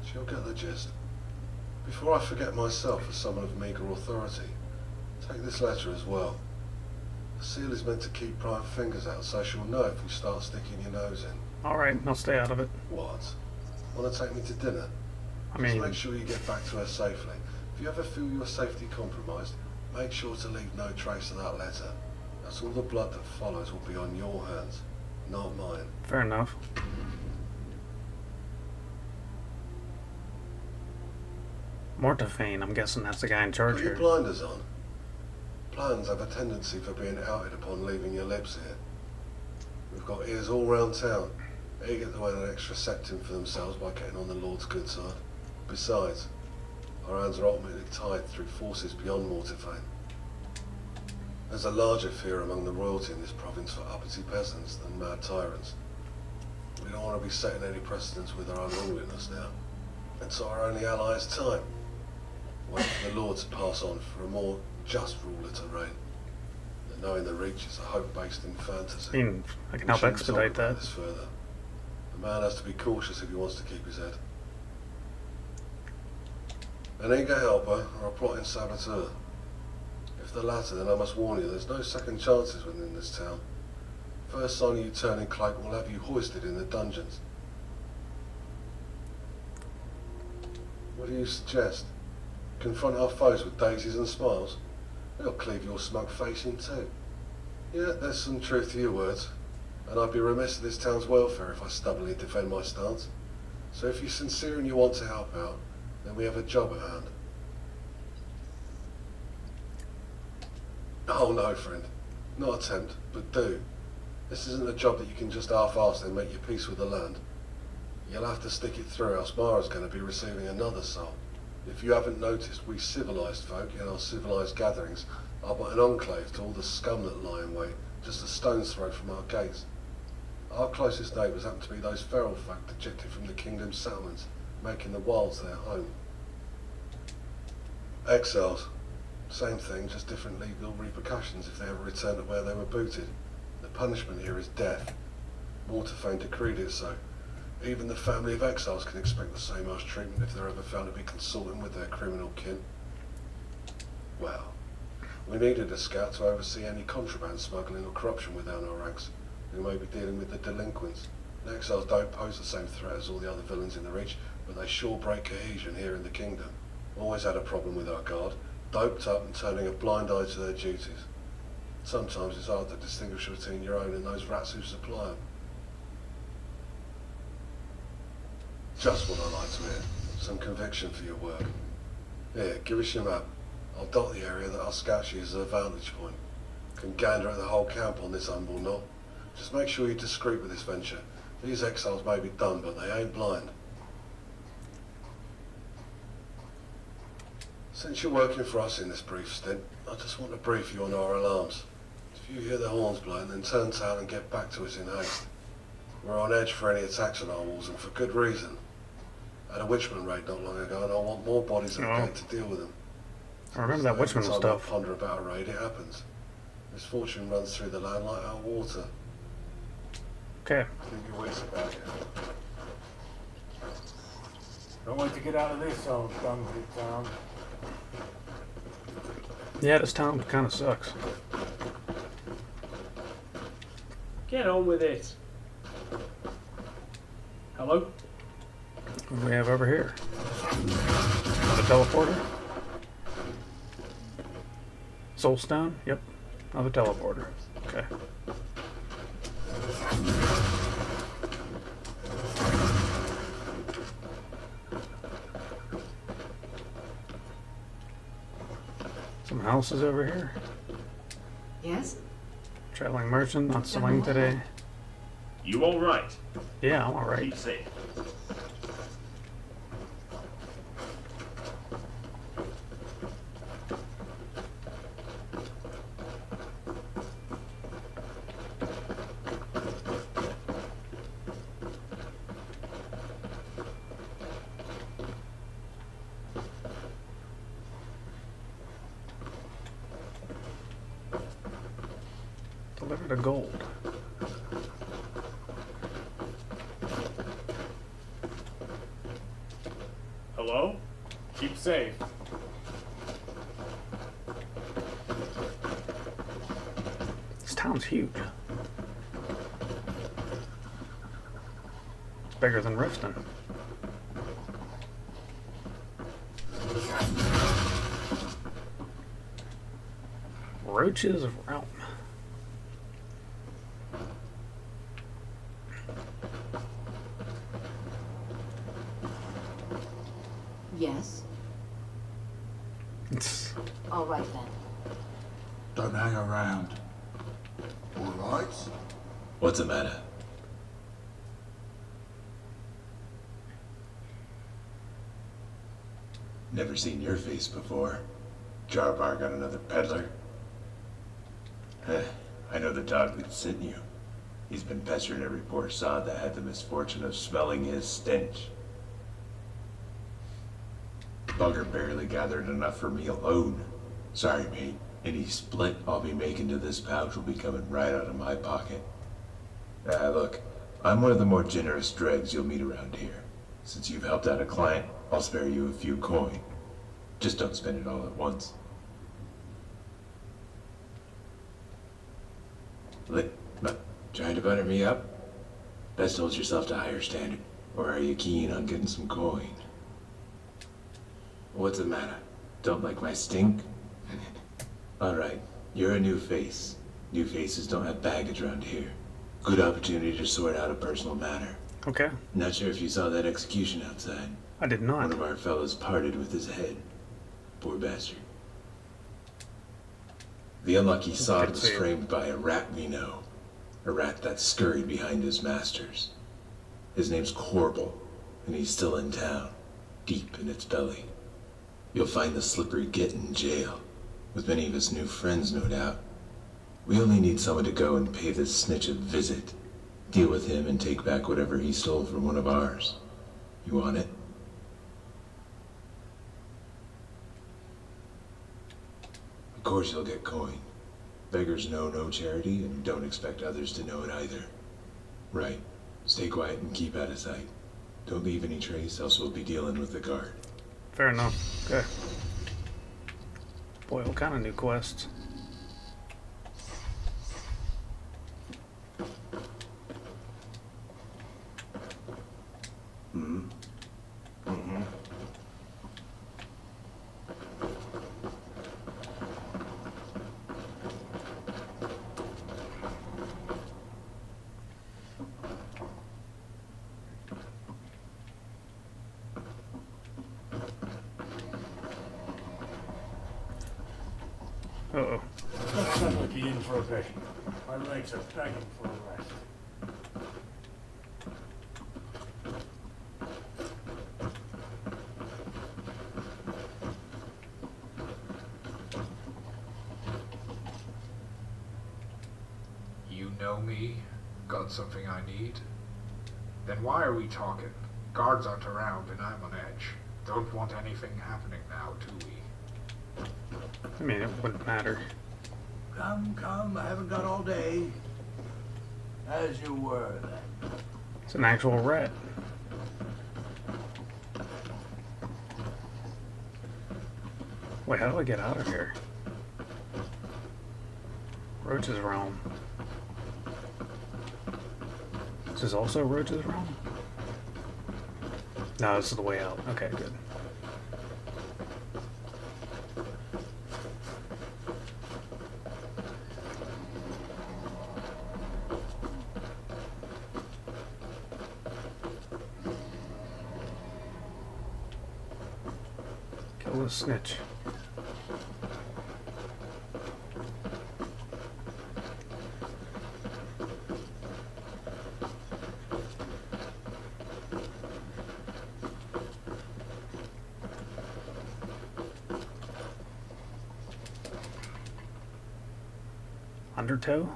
She'll get the gist. Before I forget myself as someone of meagre authority, take this letter as well. The seal is meant to keep prying fingers out, so she'll know if you start sticking your nose in. Alright, I'll stay out of it. What? Want to take me to dinner? Just make sure you get back to her safely. If you ever feel your safety compromised, make sure to leave no trace of that letter. That's all the blood that follows will be on your hands, not mine. Fair enough. Mortafane, I'm guessing that's the guy in charge Put here. your blinders on. Plans have a tendency for being outed upon leaving your lips here. We've got ears all round town, eager to earn an extra septim for themselves by getting on the Lord's good side. Besides, our hands are ultimately tied through forces beyond Mortafane. There's a larger fear among the royalty in this province for uppity peasants than mad tyrants. We don't want to be setting any precedents with our unruliness now. And so our only ally is time. Wait for the Lord to pass on for a more just ruler to reign. And knowing the reach is a hope based in fantasy. I can help expedite that. This further. A man has to be cautious if he wants to keep his head. An eager helper or a plotting saboteur. If the latter, then I must warn you, there's no second chances within this town. First sign of you turning cloak will have you hoisted in the dungeons. What do you suggest? Confront our foes with daisies and smiles? They'll cleave your smug face in two. Yeah, there's some truth to your words, and I'd be remiss to this town's welfare if I stubbornly defend my stance. So if you're sincere and you want to help out, then we have a job at hand. Oh no, friend. Not attempt, but do. This isn't a job that you can just half-arse and make your peace with the land. You'll have to stick it through, else Mara's going to be receiving another soul. If you haven't noticed, we civilised folk in our civilised gatherings are but an enclave to all the scum that lie in wait, just a stone's throw from our gates. Our closest neighbours happen to be those feral folk dejected from the kingdom's settlements, making the wilds their home. Exiles. Same thing, just different legal repercussions if they ever return to where they were booted. The punishment here is death. Mortafane decreed it so. Even the family of exiles can expect the same harsh treatment if they're ever found to be consorting with their criminal kin. Well, we needed a scout to oversee any contraband smuggling or corruption within our ranks, who may be dealing with the delinquents. The exiles don't pose the same threat as all the other villains in the Reach, but they sure break cohesion here in the kingdom. Always had a problem with our guard, doped up and turning a blind eye to their duties. Sometimes it's hard to distinguish between your own and those rats who supply them. Just what I like to hear. Some conviction for your work. Here, give us your map. I'll dot the area that our scout use as a vantage point. Can gander at the whole camp on this humble knot. Just make sure you're discreet with this venture. These exiles may be dumb, but they ain't blind. Since you're working for us in this brief stint, I just want to brief you on our alarms. If you hear the horns blowing, then turn tail and get back to us in haste. We're on edge for any attacks on our walls, and for good reason. I had a witchman raid not long ago, and I want more bodies at the gate to deal with them. I remember that witchman Every time stuff. I ponder about a raid, it happens. Misfortune runs through the land like our water. Okay. Keep your wits about you. Don't wait to get out of this old concrete town. Yeah, this town kind of sucks. Get on with it. Hello? What do we have over here? The teleporter? Soulstone? Yep. Another teleporter. Okay. Some houses over here. Yes? Traveling merchant, not selling today. You all right? Yeah, I'm alright. Keep safe. Deliver the gold. safe. This town's huge. It's bigger than Riften. Roaches of Realm. Yes? All right then. Don't hang around. All right? What's the matter? Never seen your face before. Jarbar got another peddler? I know the dog that sent you. He's been pestering every poor sod that had the misfortune of smelling his stench. Bugger barely gathered enough for me alone. Sorry, mate. Any split I'll be making to this pouch will be coming right out of my pocket. Look, I'm one of the more generous dregs you'll meet around here. Since you've helped out a client, I'll spare you a few coin. Just don't spend it all at once. Trying to butter me up? Best hold yourself to higher standard, or are you keen on getting some coin? What's the matter? Don't like my stink? Alright, you're a new face. New faces don't have baggage around here. Good opportunity to sort out a personal matter. Okay. Not sure if you saw that execution outside. I did not. One of our fellows parted with his head. Poor bastard. The unlucky sod was framed by a rat we know. A rat that scurried behind his masters. His name's Corbel, and he's still in town, deep in its belly. You'll find the slippery git in jail, with many of his new friends, no doubt. We only need someone to go and pay this snitch a visit, deal with him and take back whatever he stole from one of ours. You want it? Of course you'll get coin. Beggars know no charity and don't expect others to know it either. Right. Stay quiet and keep out of sight. Don't leave any trace, else we'll be dealing with the guard. Fair enough. Okay. Boy, what kind of new quests? Uh-oh. Let's settle the inn for a bit. My legs are begging for a rest. You know me? Got something I need? Then why are we talking? Guards aren't around and I'm on edge. Don't want anything happening now, do we? I mean, it wouldn't matter. Come, I haven't got all day. As you were, then. It's an actual rat. Wait, how do I get out of here? Roach's Realm. This is also Roach's Realm? No, this is the way out. Okay, good. Kill the snitch. Undertow?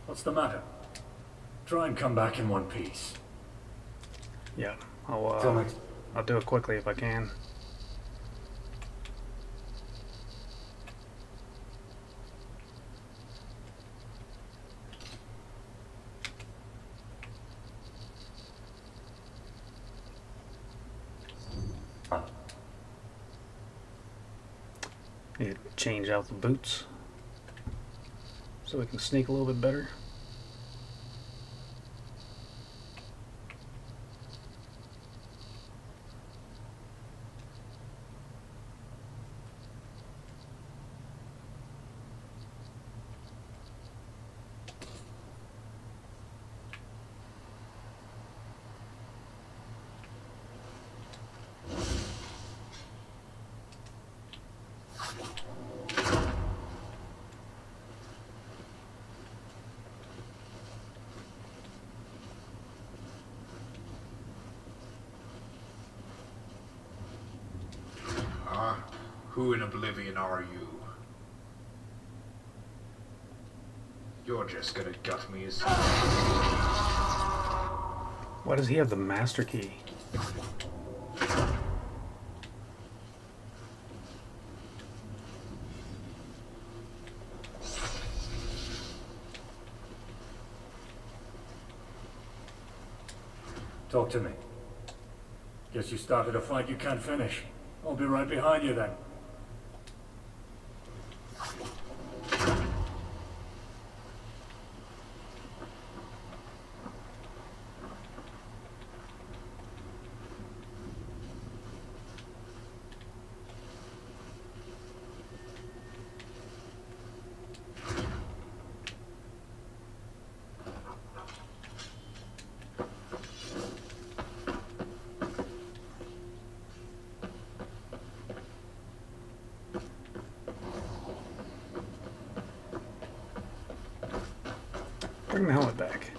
What's the matter? Try and come back in one piece. Yeah, I'll do it quickly if I can. Need to change out the boots so we can sneak a little bit better. Who in oblivion are you? You're just gonna gut me as... Why does he have the master key? Talk to me. Guess you started a fight you can't finish. I'll be right behind you then. Bring the helmet back.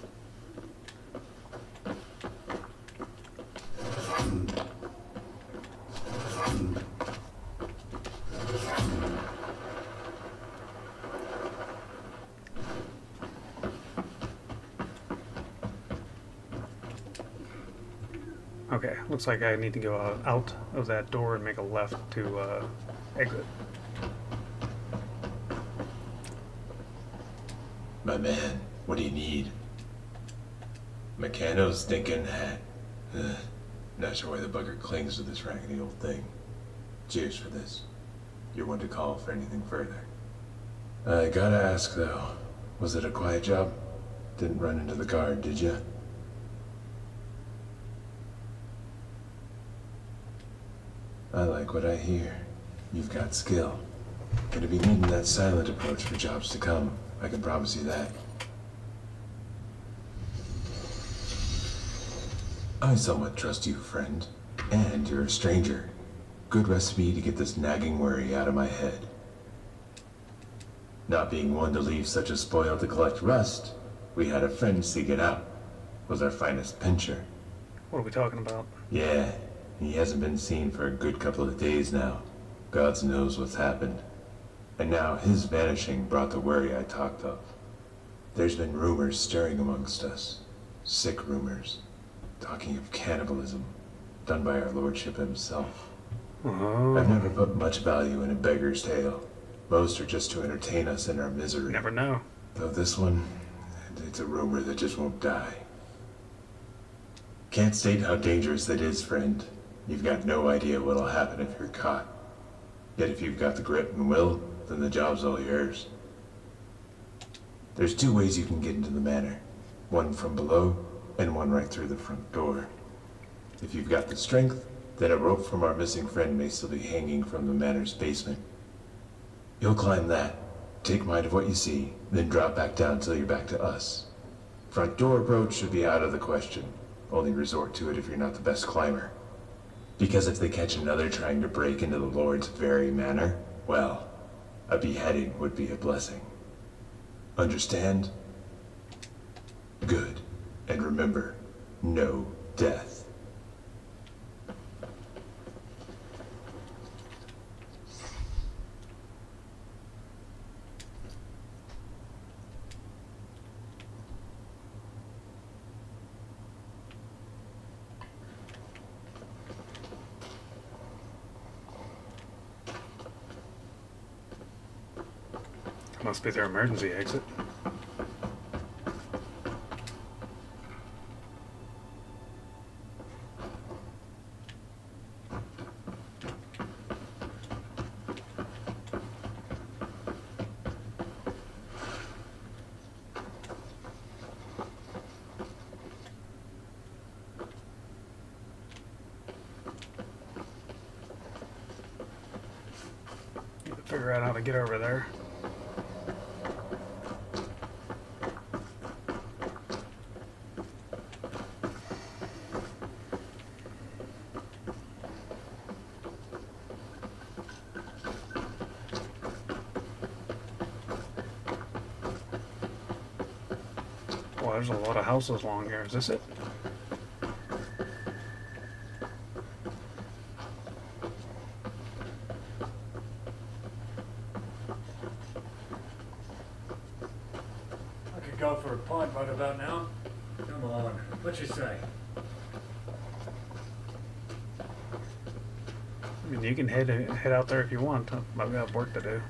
Okay, looks like I need to go out of that door and make a left to exit. My man, what do you need? Meccano's stinking hat. Not sure why the bugger clings to this raggedy old thing. Cheers for this. You're one to call for anything further. I gotta ask though, was it a quiet job? Didn't run into the guard, did ya? I like what I hear. You've got skill. Gonna be needing that silent approach for jobs to come. I can promise you that. I somewhat trust you, friend. And you're a stranger. Good recipe to get this nagging worry out of my head. Not being one to leave such a spoil to collect rust, we had a friend seek it out. Was our finest pincher. What are we talking about? Yeah, he hasn't been seen for a good couple of days now. God knows what's happened. And now his vanishing brought the worry I talked of. There's been rumors stirring amongst us. Sick rumors. Talking of cannibalism. Done by our lordship himself. Oh. I've never put much value in a beggar's tale. Most are just to entertain us in our misery. Never know. Though this one, it's a rumor that just won't die. Can't state how dangerous it is, friend. You've got no idea what'll happen if you're caught. Yet if you've got the grit and will, then the job's all yours. There's two ways you can get into the manor. One from below, and one right through the front door. If you've got the strength, then a rope from our missing friend may still be hanging from the manor's basement. You'll climb that, take mind of what you see, then drop back down till you're back to us. Front door approach should be out of the question. Only resort to it if you're not the best climber. Because if they catch another trying to break into the Lord's very manor, well, a beheading would be a blessing. Understand? Good. And remember, no death. Must be their emergency exit. Need to figure out how to get over there. Well, there's a lot of houses along here. Is this it? I could go for a pint right about now. Come on, what you say? I mean, you can head out there if you want. I've got work to do.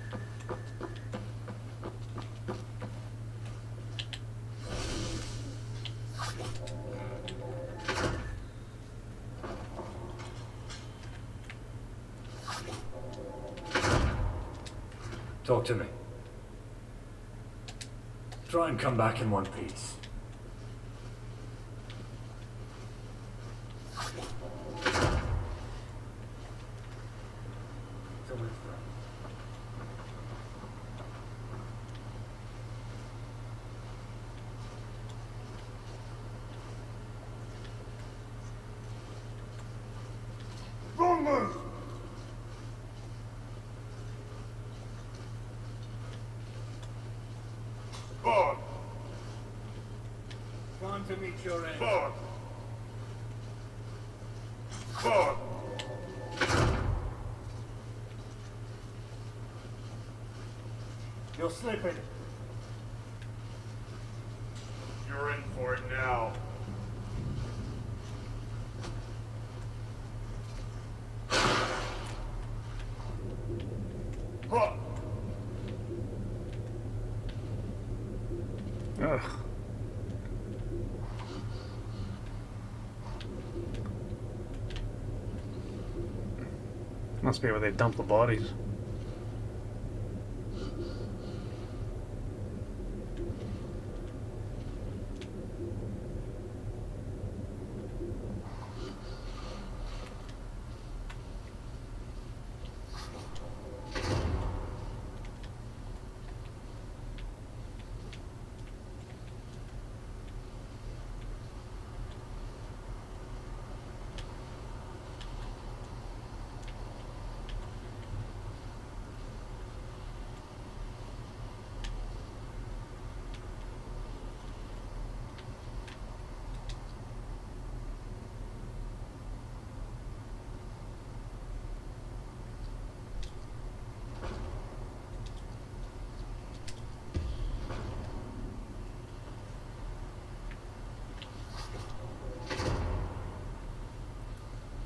Talk to me. Try and come back in one piece. Wrong move! Forward! Time to meet your end. Forward! Forward! You're sleeping. You're in for it now. Huh. Ugh. Must be where they dump the bodies.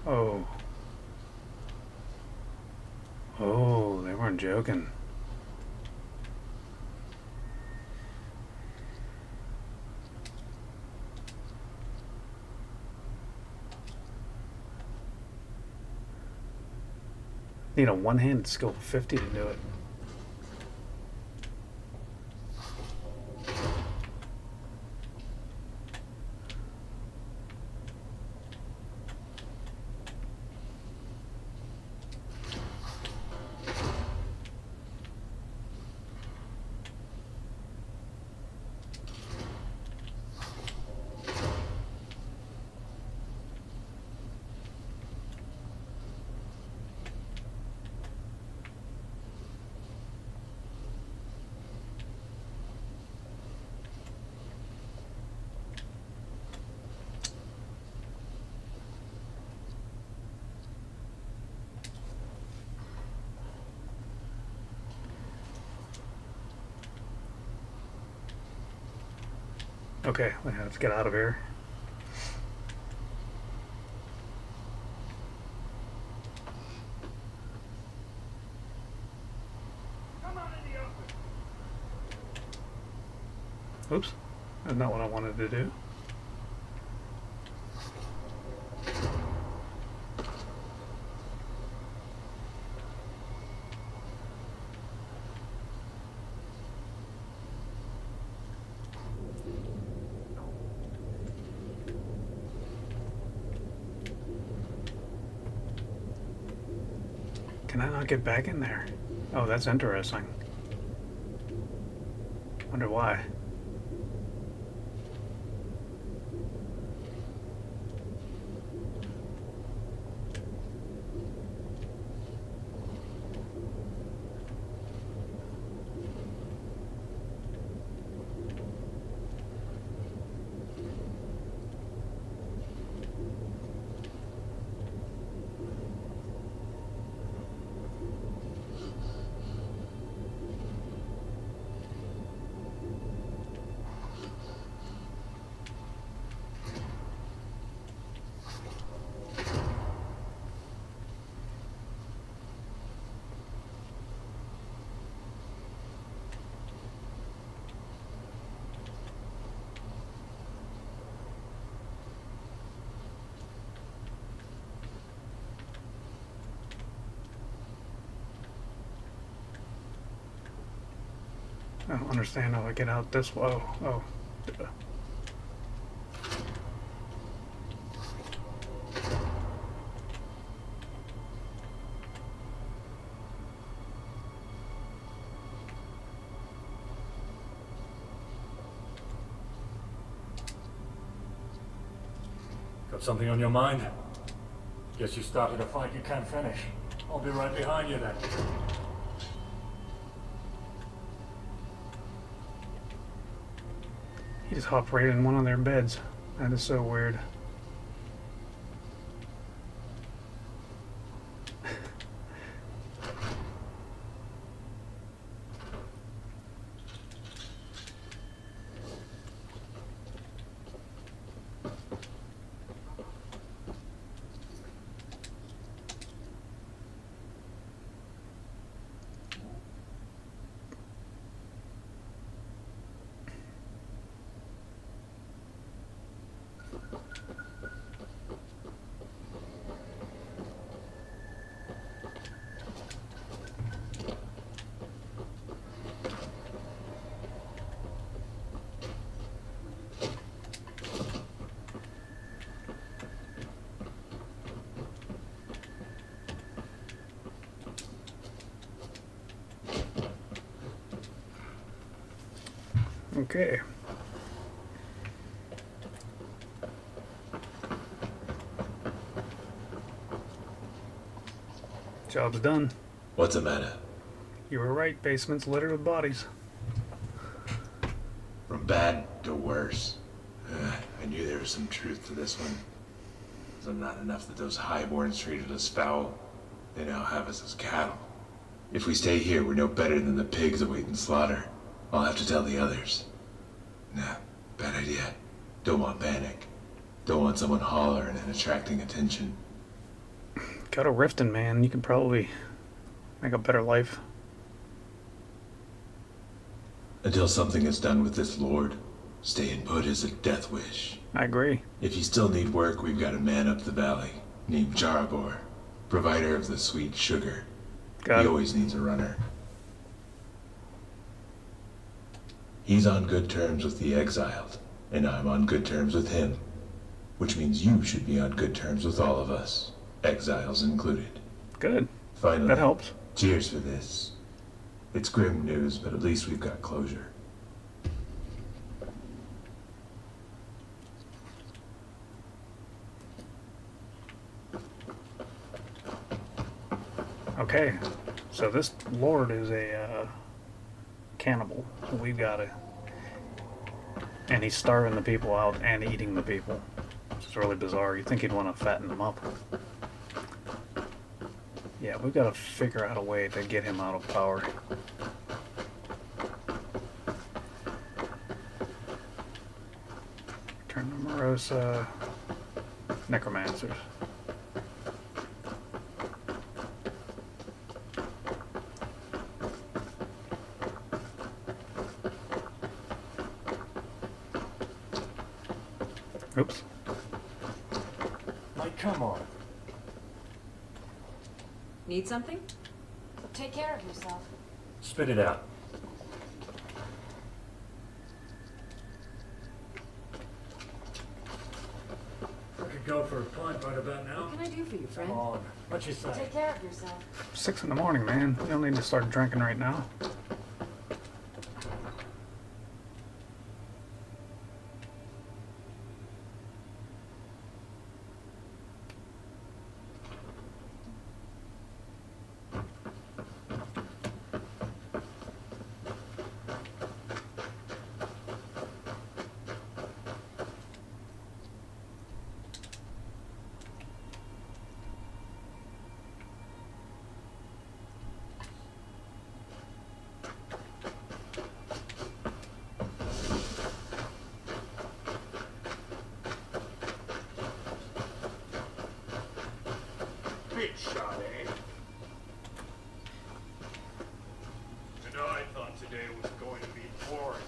Oh. Oh, they weren't joking. Need a one-handed skill of 50 to do it. Okay, let's get out of here. Come on in the open. Oops. That's not what I wanted to do. Can I not get back in there? Oh, that's interesting. Wonder why. I don't understand how I get out this way. Oh. Got something on your mind? Guess you started a fight you can't finish. I'll be right behind you then. He just hopped right in one of their beds. That is so weird. Okay. Job's done. What's the matter? You were right, basement's littered with bodies. From bad to worse. I knew there was some truth to this one. Is it not enough that those highborns treated us foul? They now have us as cattle. If we stay here, we're no better than the pigs awaiting slaughter. I'll have to tell the others. Nah, bad idea. Don't want panic. Don't want someone hollering and attracting attention. Go to Riften, man. You can probably make a better life. Until something is done with this lord, staying put is a death wish. I agree. If you still need work, we've got a man up the valley named Jarabor, provider of the sweet sugar. He always needs a runner. He's on good terms with the exiled, and I'm on good terms with him, which means you should be on good terms with all of us, exiles included. Good. Finally, that helps. Cheers for this. It's grim news, but at least we've got closure. Okay, so this lord is a cannibal, so we've got to... And he's starving the people out and eating the people. Which is really bizarre. You'd think he'd want to fatten them up. Yeah, we've got to figure out a way to get him out of power. Turn to Merosa. Necromancers. Oops. Mike, come on. Need something? Take care of yourself. Spit it out. I could go for a pint right about now. What can I do for you, friend? Come on. What you say? Take care of yourself. 6 in the morning, man. You don't need to start drinking right now. Big shot, eh? And I thought today was going to be boring.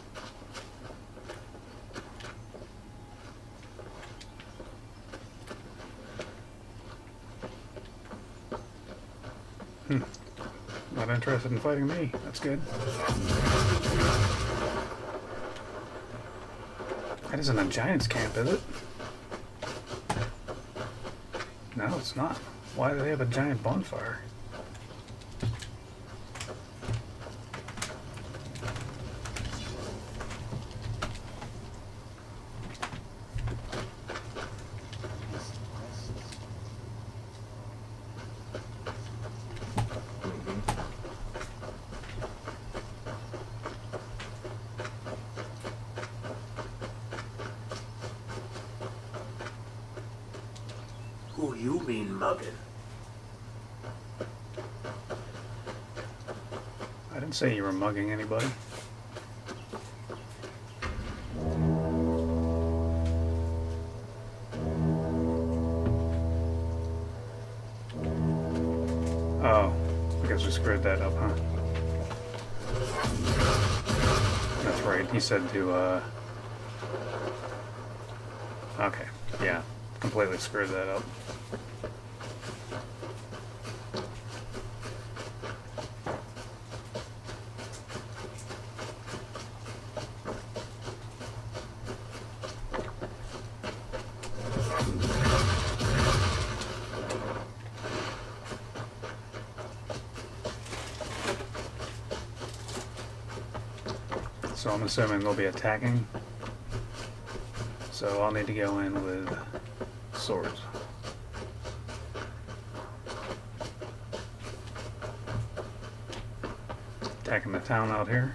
Not interested in fighting me. That's good. That isn't a giant's camp, is it? No, it's not. Why do they have a giant bonfire? Who you mean mugging? I didn't say you were mugging anybody. Oh, I guess we screwed that up, huh? That's right, he said to, okay, yeah, completely screwed that up. So I'm assuming they'll be attacking. So I'll need to go in with swords. Attacking the town out here.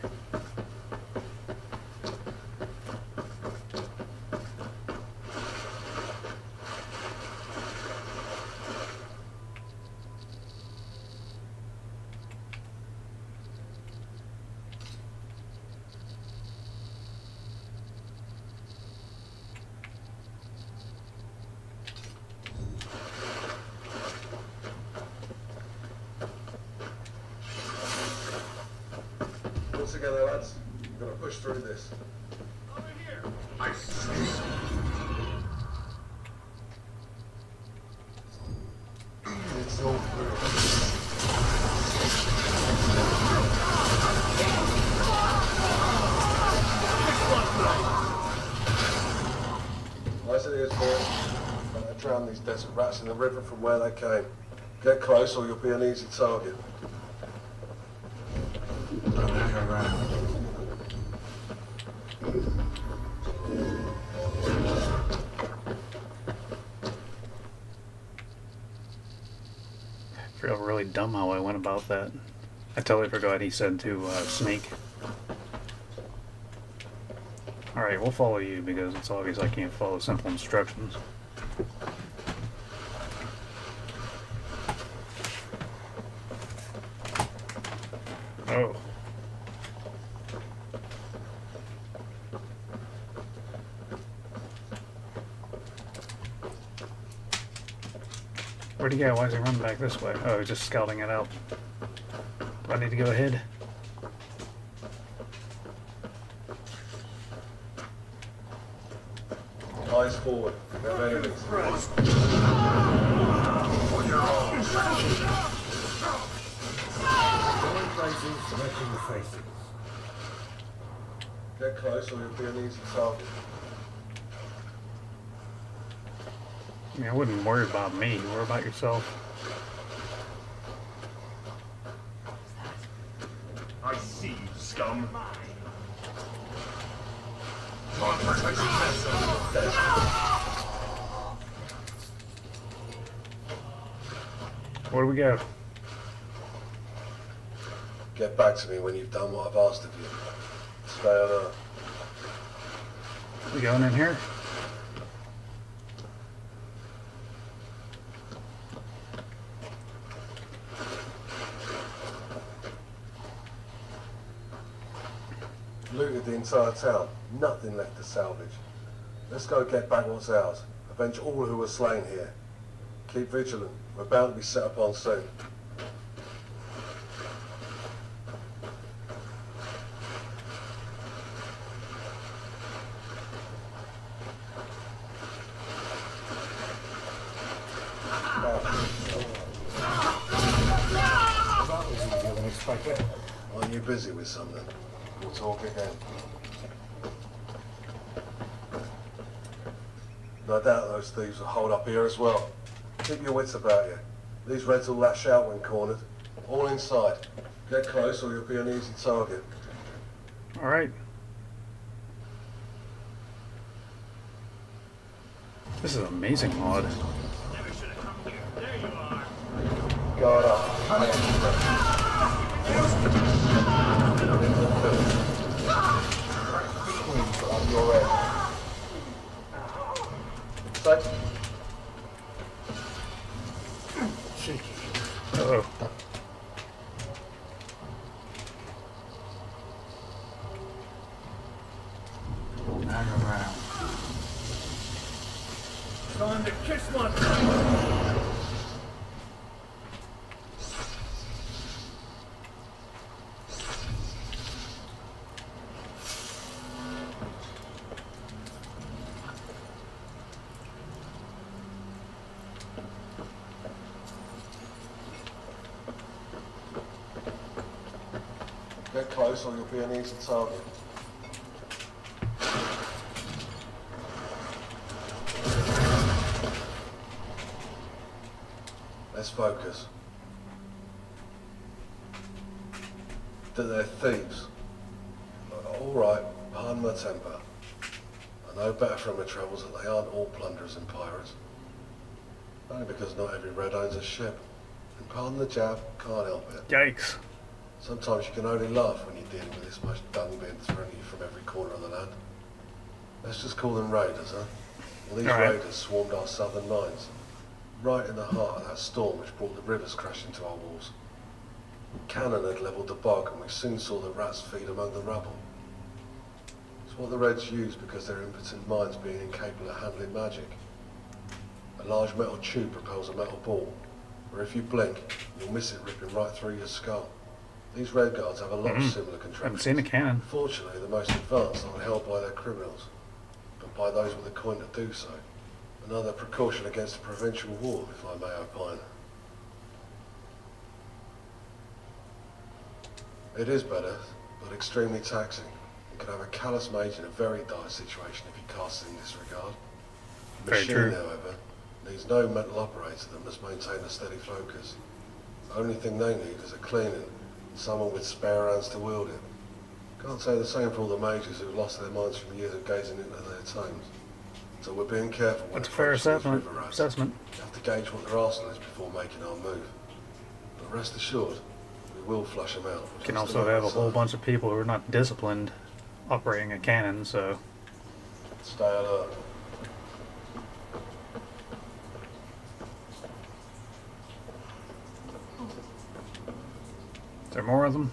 Pull together, lads. We're gonna push through this. Over here. I see. It's all good. Nice it is, boys. Gonna drown these desert rats in the river from where they came. Get close or you'll be an easy target. Don't hang around. I feel really dumb how I went about that. I totally forgot he said to sneak. Alright, we'll follow you because it's obvious I can't follow simple instructions. Oh. Where'd he go? Why is he running back this way? Oh, he's just scouting it out. Do I need to go ahead? Eyes forward. Now anything. Going places, making faces. Get close or you'll be an easy target. I mean, I wouldn't worry about me. Worry about yourself. I see you, scum. Where do we go? Get back to me when you've done what I've asked of you. Stay alert. We going in here? Looted the entire town. Nothing left to salvage. Let's go get back what's ours. Avenge all who were slain here. Keep vigilant. We're bound to be set upon soon. That was easier than expected. Are you busy with something? We'll talk again. No doubt those thieves will hold up here as well. Keep your wits about you. These Reds will lash out when cornered. All inside. Get close or you'll be an easy target. All right. This is an amazing mod. Guard up. On your end. Safe. Cheeky. Uh-oh. Hang around. Time to kiss my friend. Get close or you'll be an easy target. Let's focus. That they're thieves. All right, pardon my temper. I know better from my travels that they aren't all plunderers and pirates. Only because not every Red owns a ship. And pardon the jab, can't help it. Yikes. Sometimes you can only laugh when you're dealing with this much dung being thrown at you from every corner of the land. Let's just call them raiders, huh? Well, these raiders swarmed our southern mines, right in the heart of that storm which brought the rivers crashing to our walls. Cannon had levelled the bog and we soon saw the rats feed among the rubble. It's what the Reds use because their impotent minds being incapable of handling magic. A large metal tube propels a metal ball, where if you blink, you'll miss it ripping right through your skull. These Red Guards have a lot of similar contraptions. Haven't seen a cannon. Fortunately, the most advanced aren't held by their criminals, but by those with the coin to do so. Another precaution against a provincial war, if I may opine. It is better, but extremely taxing. You can have a callous mage in a very dire situation if he casts in disregard. The Very machine, true. however, needs no mental operator that must maintain a steady focus. The only thing they need is a cleaning, and someone with spare hands to wield it. Can't say the same for all the mages who've lost their minds from years of gazing into their tomes. So we're being careful when That's a fair approaching these assessment. river rats. Assessment. We have to gauge what their arsenal is before making our move. But rest assured, we will flush them out. You can Just also have a another whole sign. bunch of people who are not disciplined operating a cannon, so Stay alert. is there more of them?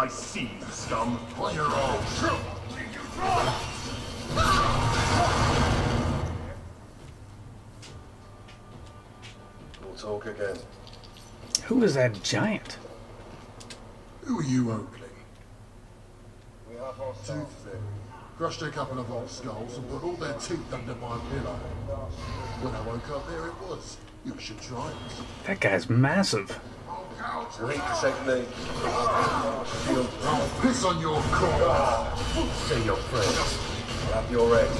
I see you, scum. On your own. We'll talk again. Who is that giant? Who are you, Oakley? We have our Tooth Fairy. Crushed a couple of old skulls and put all their teeth under my pillow. When I woke up, there it was. You should try it. That guy's massive. Lead technique. Shield. I'll piss on your corpse. Say your prayers. Have your head.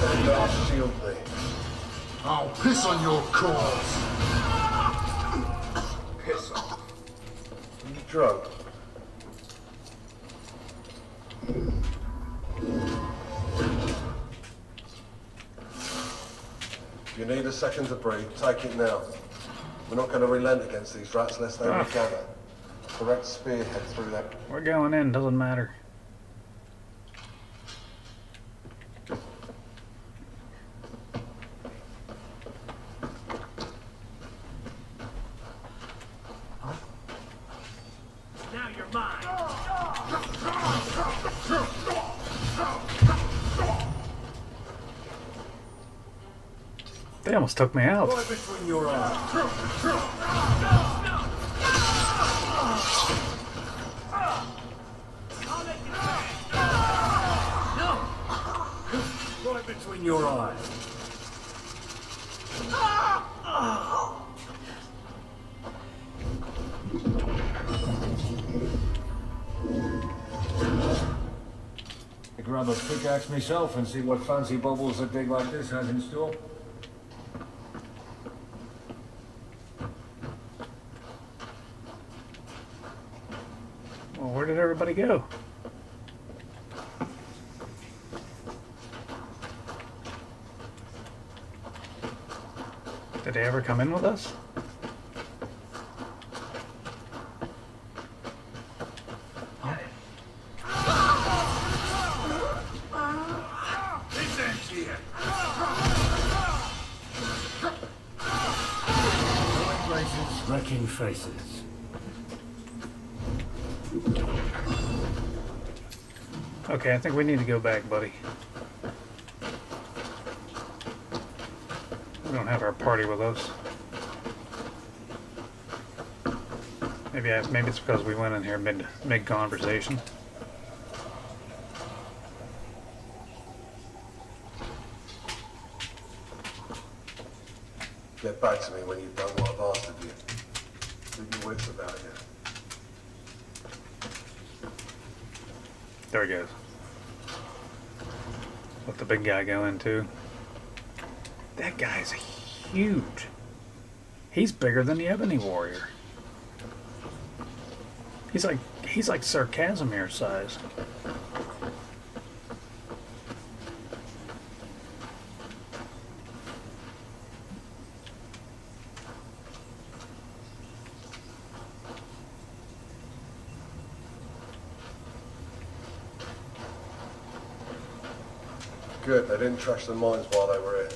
And shield me. I'll piss on your corpse. Piss off. You drunk? If you need a second to breathe, take it now. We're not going to relent against these rats unless they regather. Direct spearhead through that. We're going in, doesn't matter. Now you're mine. They almost took me out. Right between your eyes. Right between your eyes. I grab a pickaxe myself and see what fancy bubbles a dig like this has in store. Well, where did everybody go? Did they ever come in with us? Wrecking faces. Okay, I think we need to go back, buddy. We don't have our party with us. Maybe it's because we went in here mid conversation. Get back to me when you've done what I've asked of you. Keep your wits about you. There he goes. Let the big guy go in too. That guy's huge. He's bigger than the Ebony Warrior. He's like Sir Casimir size. Good, they didn't trash the mines while they were here.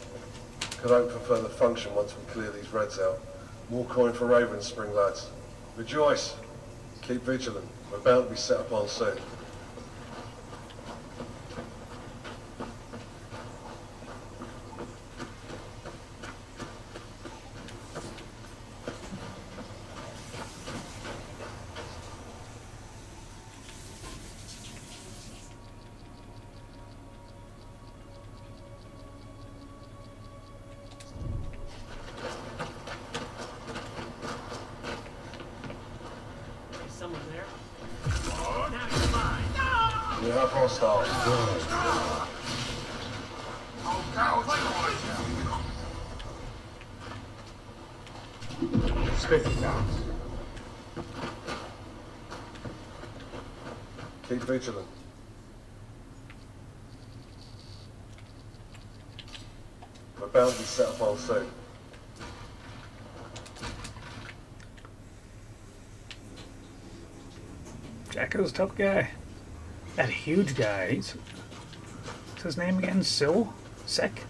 Could hope for further function once we clear these reds out. More coin for Raven Spring, lads. Rejoice. Keep vigilant. We're bound to be set upon soon. Someone there? Now you're mine. We have hostiles. Spit it out. Keep vigilant. We're bound to be set upon soon. Jacko's a tough guy. That huge guy. What's his name again? Sek?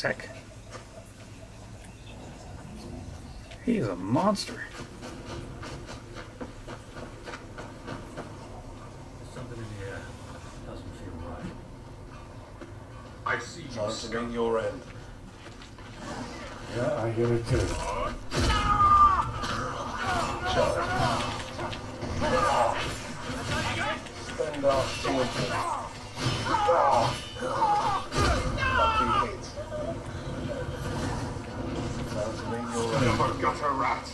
heck. He's a monster. Something in the air doesn't feel right. I see you, Time to meet your end. Yeah, I hear it too. Spend our shield. Lucky hit. Time to meet your end. Never got a rat.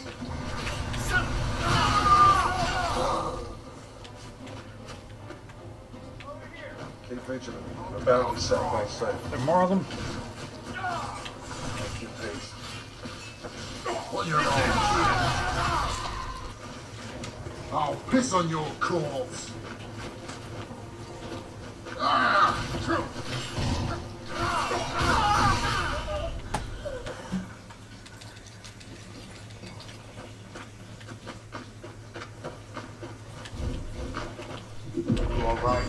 Keep vigilant. We're about to be set by safe. There are more of them? Keep peace. What you on? I'll piss on your corpse. You all right?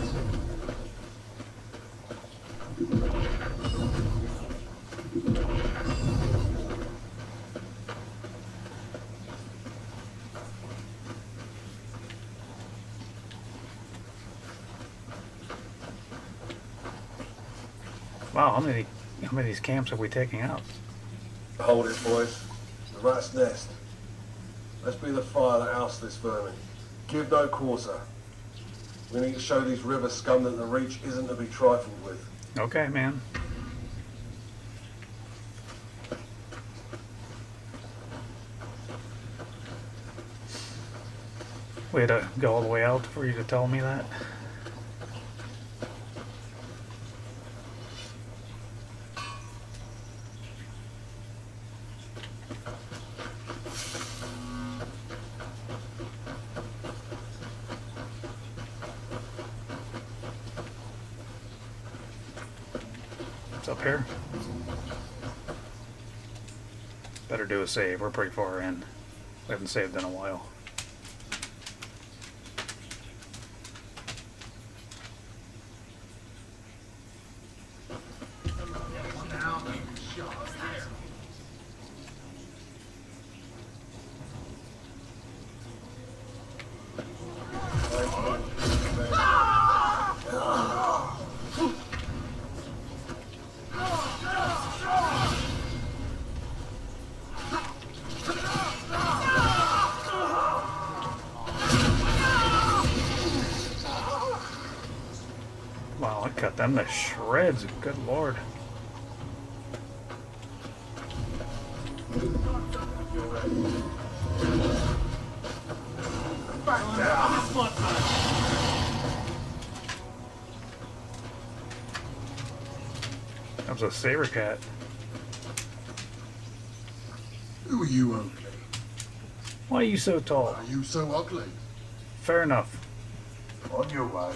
Wow, how many of these camps are we taking out? Hold it, boys. The rat's nest. Let's be the fire that ousts this vermin. Give no quarter. We need to show these river scum that the Reach isn't to be trifled with. Okay, man. We had to go all the way out for you to tell me that? It's up here. Better do a save. We're pretty far in. We haven't saved in a while. Wow, I cut them to shreds. Good lord. That was a saber cat. Who are you, ugly? Why are you so tall? Are you so ugly? Fair enough. On your way.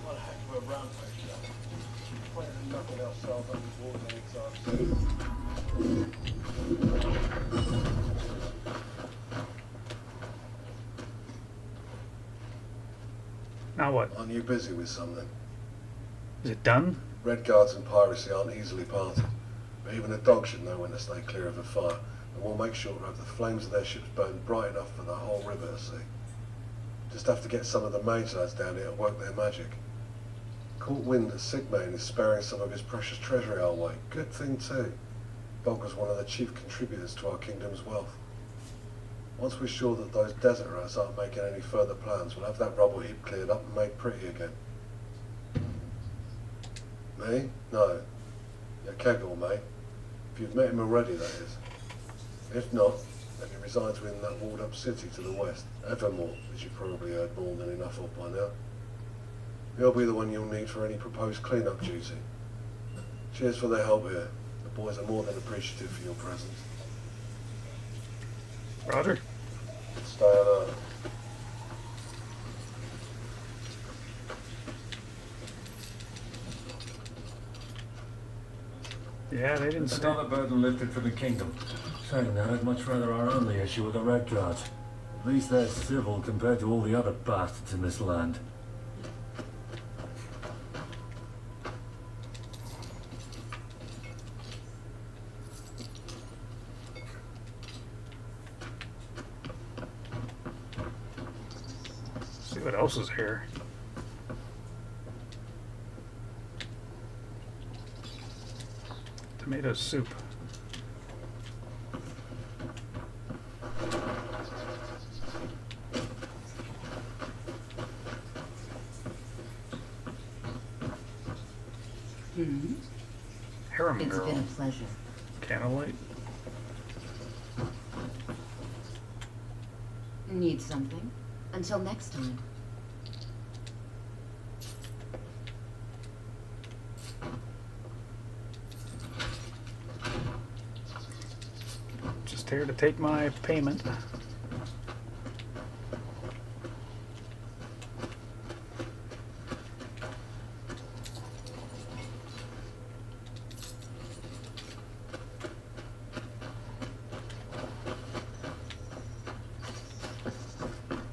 What a heck of a rampage, though. Playing nothing ourselves on these wars anytime soon. Now what? Aren't you busy with something? Is it done? Red Guards and piracy aren't easily parted, but even a dog should know when to stay clear of a fire, and we'll make sure to have the flames of their ships burn bright enough for the whole river to see. Just have to get some of the mage lads down here to work their magic. Caught wind that Sigmane is sparing some of his precious treasury our way. Good thing too. Bog was one of the chief contributors to our kingdom's wealth. Once we're sure that those desert rats aren't making any further plans, we'll have that rubble heap cleared up and made pretty again. Me? No. You're Kegel, mate. If you've met him already, that is. If not, then he resides within that walled-up city to the west, Evermore, as you've probably heard more than enough of by now. He'll be the one you'll need for any proposed clean-up duty. Cheers for their help here. The boys are more than appreciative for your presence. Roger. Stay alert. Yeah, they didn't It's stay. another burden lifted for the kingdom. Saying that, I'd much rather our only issue with the Red Guards. At least they're civil compared to all the other bastards in this land. See what else is here. Tomato soup. Harem It's girl. been a pleasure. Candlelight. Need something? Until next time. Just here to take my payment.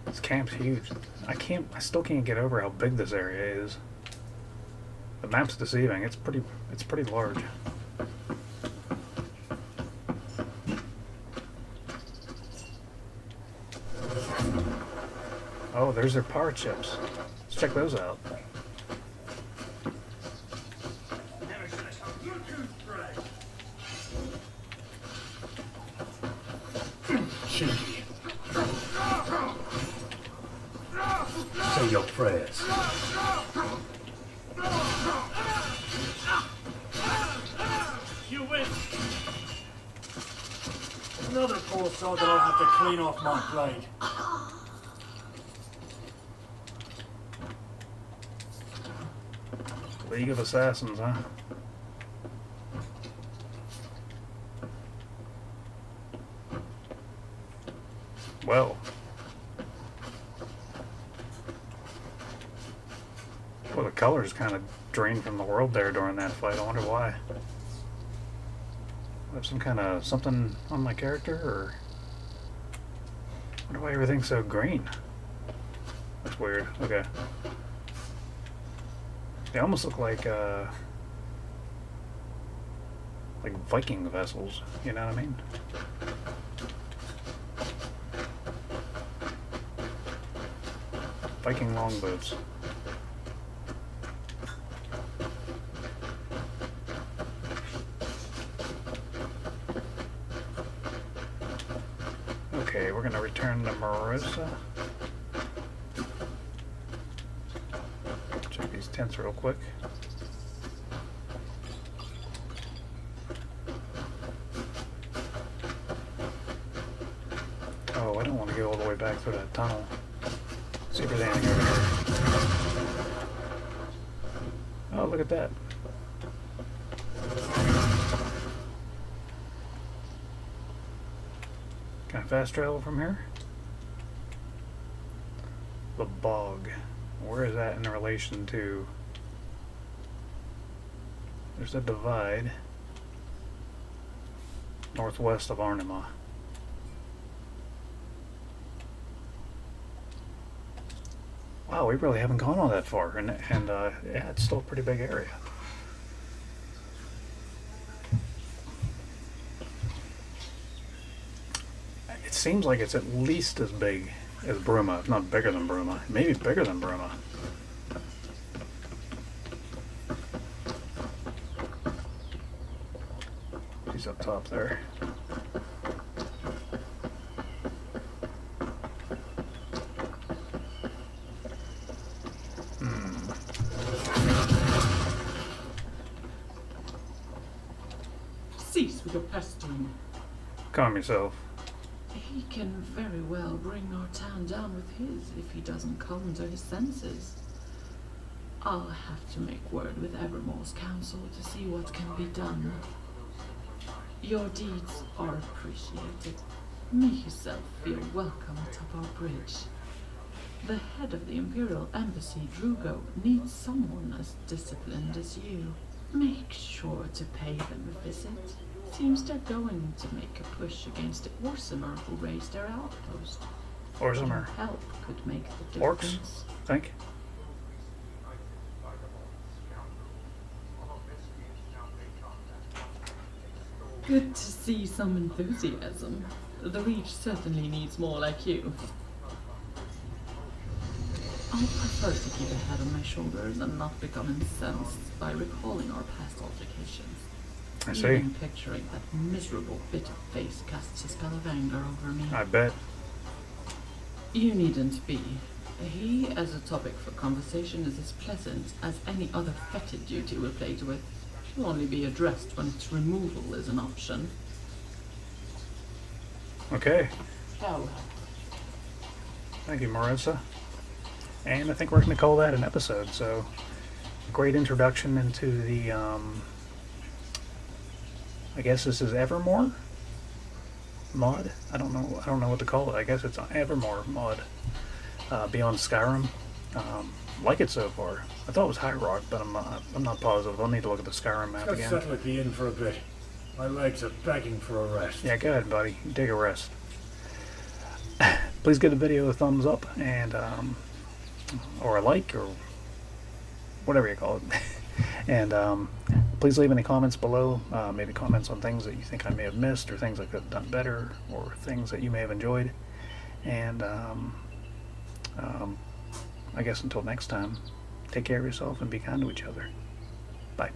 This camp's huge. I still can't get over how big this area is. The map's deceiving. It's pretty large. Oh, there's their power chips. Let's check those out. Say your prayers. You win. Another poor sod that I'll have to clean off my blade. League of Assassins, huh? Well. Well, the colors kind of drained from the world there during that fight. I wonder why. I have some kind of something on my character, or I wonder why everything's so green. That's weird. Okay. They almost look like Viking vessels. You know what I mean? Viking longboats. Okay, we're gonna return to Merosa. Check these tents real quick. Oh, I don't want to go all the way back through that tunnel. See if there's anything over here. Oh, look at that. Can I fast travel from here? The bog. Where is that in relation to? There's a divide northwest of Arnima. Wow, we really haven't gone all that far, and yeah, it's still a pretty big area. It seems like it's at least as big as Bruma, if not bigger than Bruma. Maybe bigger than Bruma. He's up top there. Cease with your pestering. Calm yourself. He can very well bring our town down with his if he doesn't come to his senses. I'll have to make word with Evermore's council to see what can be done. Your deeds are appreciated. Make yourself feel welcome atop our bridge. The head of the Imperial Embassy, Drugo, needs someone as disciplined as you. Make sure to pay them a visit. Seems they're going to make a push against the Orsimer who raised their outpost. Orsimer. Your help could make the Orcs, difference. think. Good to see some enthusiasm. The Reach certainly needs more like you. I'll prefer to keep a head on my shoulders and not become incensed by recalling our past altercations. I see. Even picturing that miserable bit of face casts a spell of anger over me. I bet. You needn't be. He, as a topic for conversation, is as pleasant as any other fetid duty we're plagued with. She'll only be addressed when its removal is an option. Okay. Oh. Thank you, Merosa. And I think we're going to call that an episode. So, great introduction into the, I guess this is Evermore mod. I don't know what to call it. I guess it's an Evermore mod. Beyond Skyrim. Like it so far. I thought it was High Rock, but I'm not positive. I'll need to look at the Skyrim map Let's again. settle at the inn for a bit. My legs are begging for a rest. Yeah, go ahead, buddy. You take a rest. Please give the video a thumbs up and or a like or whatever you call it. And please leave any comments below. Maybe comments on things that you think I may have missed or things I could have done better or things that you may have enjoyed. And I guess until next time, take care of yourself and be kind to each other. Bye.